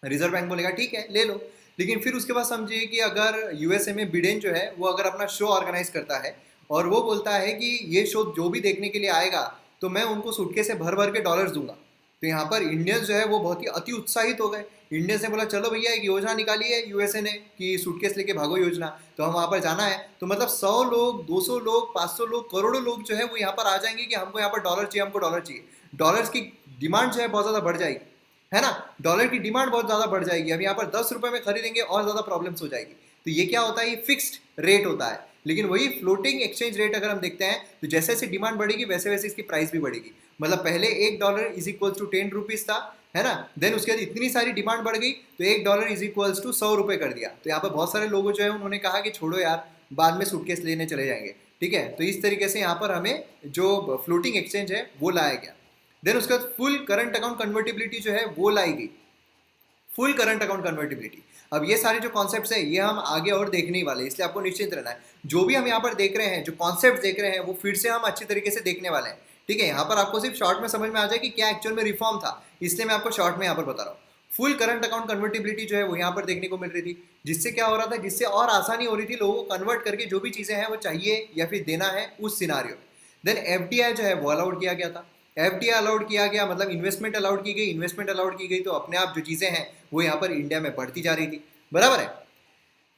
रिजर्व बैंक बोलेगा ठीक है ले लो। लेकिन फिर उसके बाद समझिए कि अगर यूएसए में बिडेन जो है वो अगर अपना शो ऑर्गेनाइज करता है और वो बोलता है कि ये शो जो भी देखने के लिए आएगा तो मैं उनको सूटकेस से भर भर के डॉलर्स दूंगा, तो यहाँ पर इंडियंस जो है वो बहुत ही अति उत्साहित हो गए। इंडियंस ने बोला चलो भैया एक योजना निकाली है यूएसए ने कि सूटकेस लेके भागो योजना, तो हम वहाँ पर जाना है। तो मतलब 100 लोग, 200 लोग, 500 लोग, करोड़ों लोग जो है वो यहाँ पर आ जाएंगे कि हमको यहाँ पर डॉलर चाहिए, हमको डॉलर चाहिए। डॉलर्स की डिमांड जो है बहुत ज़्यादा बढ़ जाएगी, है ना, डॉलर की डिमांड बहुत ज़्यादा बढ़ जाएगी। अब यहाँ पर 10 रुपये में खरीदेंगे और ज़्यादा प्रॉब्लम्स हो जाएगी। तो ये क्या होता है, ये फिक्स्ड रेट होता है। लेकिन वही फ्लोटिंग एक्सचेंज रेट अगर हम देखते हैं तो जैसे जैसे डिमांड बढ़ेगी वैसे वैसे इसकी प्राइस भी बढ़ेगी। मतलब पहले $1 इज इक्वल टू 10 रुपीज था, है ना, देन उसके बाद इतनी सारी डिमांड बढ़ गई तो $1 इज इक्वल्स टू 100 रुपये कर दिया। तो यहाँ पर बहुत सारे लोगों जो है उन्होंने कहा कि छोड़ो यार, बाद में सूटकेस लेने चले जाएंगे, ठीक है। तो इस तरीके से यहाँ पर हमें जो फ्लोटिंग एक्सचेंज है वो लाया गया। देन उसके बाद फुल करंट अकाउंट कन्वर्टिबिलिटी जो है वो लाई गई, फुल करंट अकाउंट कन्वर्टिबिलिटी। अब ये सारे जो कॉन्सेप्ट्स हैं ये हम आगे और देखने ही वाले हैं, इसलिए आपको निश्चिंत रहना है। जो भी हम यहाँ पर देख रहे हैं, जो कॉन्सेप्ट देख रहे हैं, वो फिर से हम अच्छी तरीके से देखने वाले हैं, ठीक है। यहाँ पर आपको सिर्फ शॉर्ट में समझ में आ जाए कि क्या एक्चुअल में रिफॉर्म था, इसलिए मैं आपको शॉर्ट में यहाँ पर बता रहा हूँ। फुल करंट अकाउंट कन्वर्टिबिलिटी जो है वो यहाँ पर देखने को मिल रही थी, जिससे क्या हो रहा था, जिससे और आसानी हो रही थी लोगों को कन्वर्ट करके जो भी चीज़ें हैं वो चाहिए या फिर देना है उस सिनारियो में। देन एफडीआई जो है वो अलाउड किया गया था। एफडीआई अलाउड किया गया मतलब इन्वेस्टमेंट अलाउड की गई, इन्वेस्टमेंट अलाउड की गई तो अपने आप जो चीज़ें हैं वो यहाँ पर इंडिया में बढ़ती जा रही थी, बराबर है।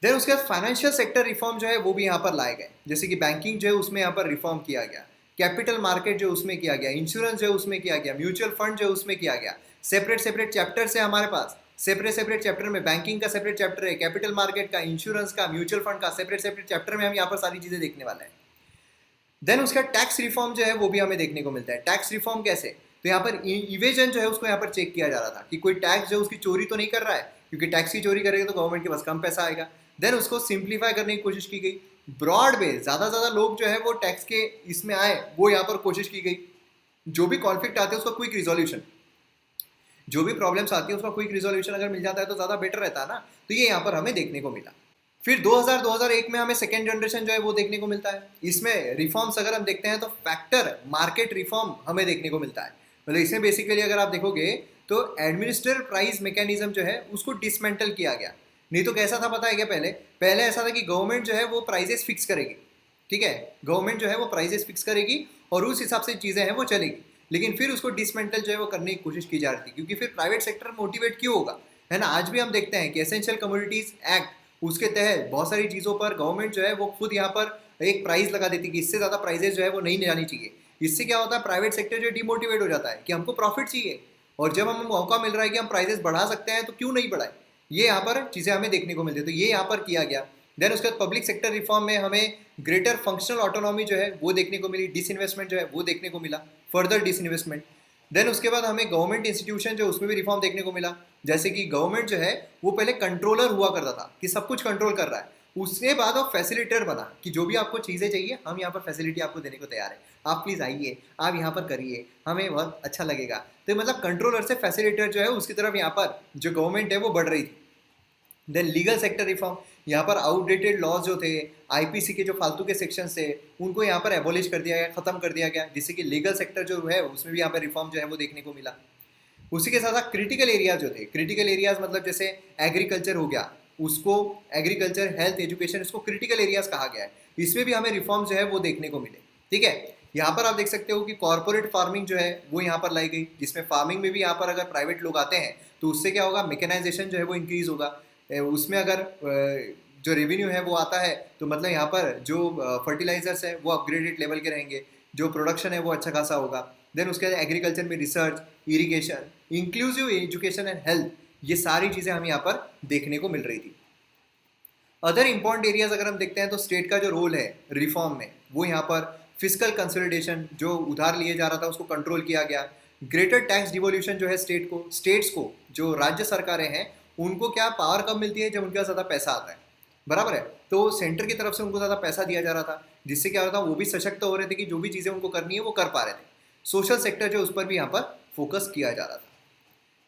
देन उसके बाद फाइनेंशियल सेक्टर रिफॉर्म जो है वो भी यहाँ पर लाए गए, जैसे कि बैंकिंग जो है उसमें यहाँ पर रिफॉर्म किया गया, कैपिटल मार्केट जो उसमें किया गया, इंश्योरेंस जो उसमें किया गया, म्यूचुअल फंड जो उसमें किया गया। सेपरेट सेपरेट चैप्टर्स है हमारे पास, सेपरेट सेपरेट चैप्टर में बैंकिंग का सेपरेट चैप्टर है, कैपिटल मार्केट का, इंश्योरेंस का, म्यूचुअल फंड का, सेपरेट सेपरेट चैप्टर में हम यहाँ पर सारी चीज़ें देखने वाले हैं। देन उसका टैक्स रिफॉर्म जो है वो भी हमें देखने को मिलता है। टैक्स रिफॉर्म कैसे, तो यहाँ पर इवेजन जो है उसको यहाँ पर चेक किया जा रहा था कि कोई टैक्स जो उसकी चोरी तो नहीं कर रहा है, क्योंकि टैक्स की चोरी करेगा तो गवर्नमेंट के पास कम पैसा आएगा। देन उसको सिंप्लीफाई करने की कोशिश की गई, ब्रॉड बेस ज़्यादा से ज़्यादा लोग जो है वो टैक्स के इसमें आए, वो यहाँ पर कोशिश की गई। जो भी कॉन्फ्लिक्ट आते हैं उसका क्विक रिजोल्यूशन, जो भी प्रॉब्लम्स आती है उसका क्विक रिजोल्यूशन अगर मिल जाता है तो ज़्यादा बेटर रहता है ना। तो ये यहाँ पर हमें देखने को मिला। फिर 2001 में हमें सेकेंड जनरेशन जो है वो देखने को मिलता है। इसमें रिफॉर्म्स अगर हम देखते हैं तो फैक्टर मार्केट रिफॉर्म हमें देखने को मिलता है। मतलब इसमें बेसिकली अगर आप देखोगे तो एडमिनिस्ट्रेटिव प्राइस मैकेनिज्म जो है उसको डिसमेंटल किया गया। नहीं तो कैसा था पता है क्या, पहले पहले ऐसा था कि गवर्नमेंट जो है वो प्राइजेस फिक्स करेगी, ठीक है, गवर्नमेंट जो है वो प्राइजेस फिक्स करेगी और उस हिसाब से चीज़ें हैं वो चलेगी। लेकिन फिर उसको डिसमेंटल जो है वो करने की कोशिश की जा रही थी, क्योंकि फिर प्राइवेट सेक्टर मोटिवेट क्यों होगा, है ना। आज भी हम देखते हैं कि एसेंशियल कमोडिटीज एक्ट, उसके तहत बहुत सारी चीज़ों पर गवर्नमेंट जो है वो खुद यहाँ पर एक प्राइस लगा देती है कि इससे ज़्यादा प्राइजेस जो है वो नहीं जानी चाहिए। इससे क्या होता है, प्राइवेट सेक्टर जो डिमोटिवेट हो जाता है कि हमको प्रॉफिट चाहिए, और जब हमें मौका मिल रहा है कि हम प्राइजेस बढ़ा सकते हैं तो क्यों नहीं बढ़ाए। ये यहाँ पर चीज़ें हमें देखने को मिलती है, तो ये यहाँ पर किया गया। देन उसके बाद पब्लिक सेक्टर रिफॉर्म में हमें ग्रेटर फंक्शनल ऑटोनॉमी जो है वो देखने को मिली, डिसइन्वेस्टमेंट जो है वो देखने को मिला, फर्दर डिसइन्वेस्टमेंट। देन उसके बाद हमें गवर्नमेंट इंस्टीट्यूशन जो उसमें भी रिफॉर्म देखने को मिला। जैसे कि गवर्नमेंट जो है वो पहले कंट्रोलर हुआ करता था कि सब कुछ कंट्रोल कर रहा है, उसके बाद वो फैसिलिटेटर बना कि जो भी आपको चीज़ें चाहिए हम यहाँ पर फैसिलिटी आपको देने को तैयार है, आप प्लीज़ आइए, आप यहाँ पर करिए, हमें बहुत अच्छा लगेगा। तो मतलब कंट्रोलर से फैसिलिटेटर जो है उसकी तरफ यहाँ पर जो गवर्नमेंट है वो बढ़ रही थी। देन लीगल सेक्टर रिफॉर्म, यहाँ पर आउटडेटेड लॉज जो थे, आईपीसी के जो फालतू के सेक्शन थे उनको यहाँ पर एबोलिश कर दिया गया, खत्म कर दिया गया, जिससे कि लीगल सेक्टर जो है उसमें भी यहाँ पर रिफॉर्म जो है वो देखने को मिला। उसी के साथ साथ क्रिटिकल एरियाज जो थे, क्रिटिकल एरियाज मतलब जैसे एग्रीकल्चर हो गया, उसको एग्रीकल्चर, हेल्थ, एजुकेशन, इसको क्रिटिकल एरियाज कहा गया है। इसमें भी हमें रिफॉर्म जो है वो देखने को मिले, ठीक है। यहाँ पर आप देख सकते हो कि कॉर्पोरेट फार्मिंग जो है वो यहाँ पर लाई गई, जिसमें फार्मिंग में भी यहाँ पर अगर प्राइवेट लोग आते हैं तो उससे क्या होगा, मैकेनाइजेशन जो है वो इंक्रीज होगा। उसमें अगर जो रेवेन्यू है वो आता है तो मतलब यहाँ पर जो फर्टिलाइजर्स है वो अपग्रेडेड लेवल के रहेंगे, जो प्रोडक्शन है वो अच्छा खासा होगा। देन उसके बाद एग्रीकल्चर में research, irrigation, inclusive education and health, ये सारी चीज़ें हमें यहाँ पर देखने को मिल रही थी। अदर इंपॉर्टेंट एरियाज अगर हम देखते हैं तो स्टेट का जो रोल है रिफॉर्म में वो यहाँ पर फिजिकल कंसोलिडेशन, जो उधार लिए जा रहा था उसको कंट्रोल किया गया। ग्रेटर टैक्स डिवोल्यूशन जो है स्टेट्स को जो राज्य सरकारें हैं उनको क्या पावर कब मिलती है, जब उनके पास ज़्यादा पैसा आता है, बराबर है। तो सेंटर की तरफ से उनको ज़्यादा पैसा दिया जा रहा था, जिससे क्या होता है वो भी सशक्त हो रहे थे कि जो भी चीज़ें उनको करनी है वो कर पा रहे थे। सोशल सेक्टर जो उस पर भी यहाँ पर फोकस किया जा रहा था।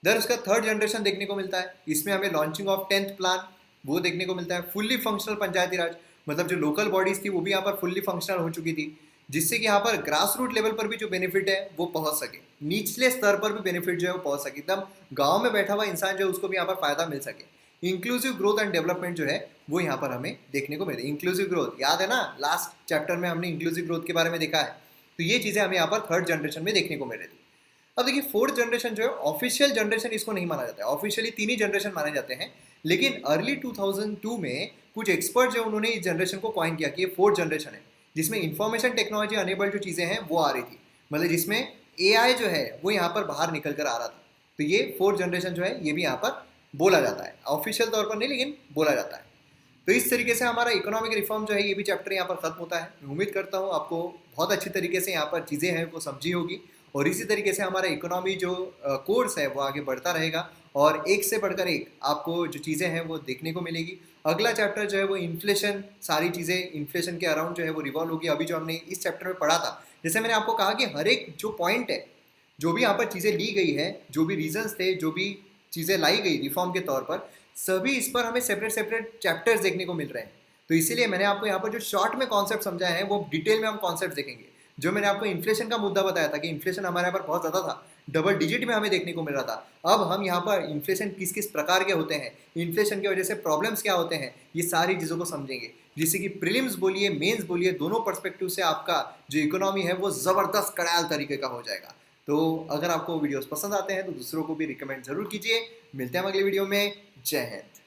देन उसका थर्ड जनरेशन देखने को मिलता है, इसमें हमें लॉन्चिंग ऑफ 10th प्लान वो देखने को मिलता है। फुल्ली फंक्शनल पंचायती राज, मतलब जो लोकल बॉडीज थी वो भी यहाँ पर फुल्ली फंक्शनल हो चुकी थी, जिससे कि यहाँ पर ग्रास रूट लेवल पर भी जो बेनिफिट है वो पहुँच सके, निचले स्तर पर भी बेनिफिट जो है वो पहुँच सके, एकदम गाँव में बैठा हुआ इंसान जो है उसको भी यहाँ पर फायदा मिल सके। इंक्लूसिव ग्रोथ एंड डेवलपमेंट जो है वो यहाँ पर हमें देखने को मिले। इंक्लूसिव ग्रोथ याद है ना, लास्ट चैप्टर में हमने इंक्लूसिव ग्रोथ के बारे में देखा है, तो ये चीज़ें हमें यहाँ पर थर्ड जनरेशन में देखने को मिल रही थी। अब देखिए फोर्थ जनरेशन जो है ऑफिशियल जनरेशन इसको नहीं माना जाता है, ऑफिशियली 3 ही जनरेशन माने जाते हैं, लेकिन अर्ली 2002 में कुछ एक्सपर्ट जो उन्होंने इस जनरेशन को कॉइन किया कि ये फोर्थ जनरेशन है, जिसमें इंफॉर्मेशन टेक्नोलॉजी अनेबल्ड जो चीज़ें हैं वो आ रही थी, मतलब जिसमें AI जो है वो यहाँ पर बाहर निकल कर आ रहा था। तो ये फोर्थ जनरेशन जो है ये भी यहाँ पर बोला जाता है, ऑफिशियल तौर पर नहीं लेकिन बोला जाता है। तो इस तरीके से हमारा इकोनॉमिक रिफॉर्म जो है ये भी चैप्टर यहाँ पर खत्म होता है। मैं उम्मीद करता हूँ आपको बहुत अच्छी तरीके से यहाँ पर चीज़ें हैं वो समझी होगी, और इसी तरीके से हमारा इकोनॉमी जो कोर्स है वो आगे बढ़ता रहेगा, और एक से बढ़कर एक आपको जो चीज़ें हैं वो देखने को मिलेगी। अगला चैप्टर जो है वो इन्फ्लेशन, सारी चीज़ें इन्फ्लेशन के अराउंड जो है वो रिवॉल्व होगी। अभी जो हमने इस चैप्टर में पढ़ा था, जैसे मैंने आपको कहा कि हर एक जो पॉइंट है, जो भी यहाँ पर चीज़ें ली गई है, जो भी रीजंस थे, जो भी चीज़ें लाई गई रिफॉर्म के तौर पर, सभी इस पर हमें सेपरेट चैप्टर्स देखने को मिल रहे हैं। तो इसीलिए मैंने आपको यहाँ पर जो शॉर्ट में कॉन्सेप्ट समझाए हैं वो डिटेल में हम कॉन्सेप्ट देखेंगे। जो मैंने आपको इन्फ्लेशन का मुद्दा बताया था कि इन्फ्लेशन हमारे यहाँ पर बहुत ज़्यादा था, डबल डिजिट में हमें देखने को मिल रहा था। अब हम यहाँ पर इन्फ्लेशन किस किस प्रकार के होते हैं, इन्फ्लेशन की वजह से प्रॉब्लम्स क्या होते हैं, ये सारी चीज़ों को समझेंगे, जिससे कि प्रीलिम्स बोलिए मेंस बोलिए, दोनों पर्सपेक्टिव से आपका जो इकोनॉमी है वो ज़बरदस्त कड़ाल तरीके का हो जाएगा। तो अगर आपको वीडियोस पसंद आते हैं तो दूसरों को भी रिकमेंड जरूर कीजिए। मिलते हैं अगले वीडियो में। जय हिंद।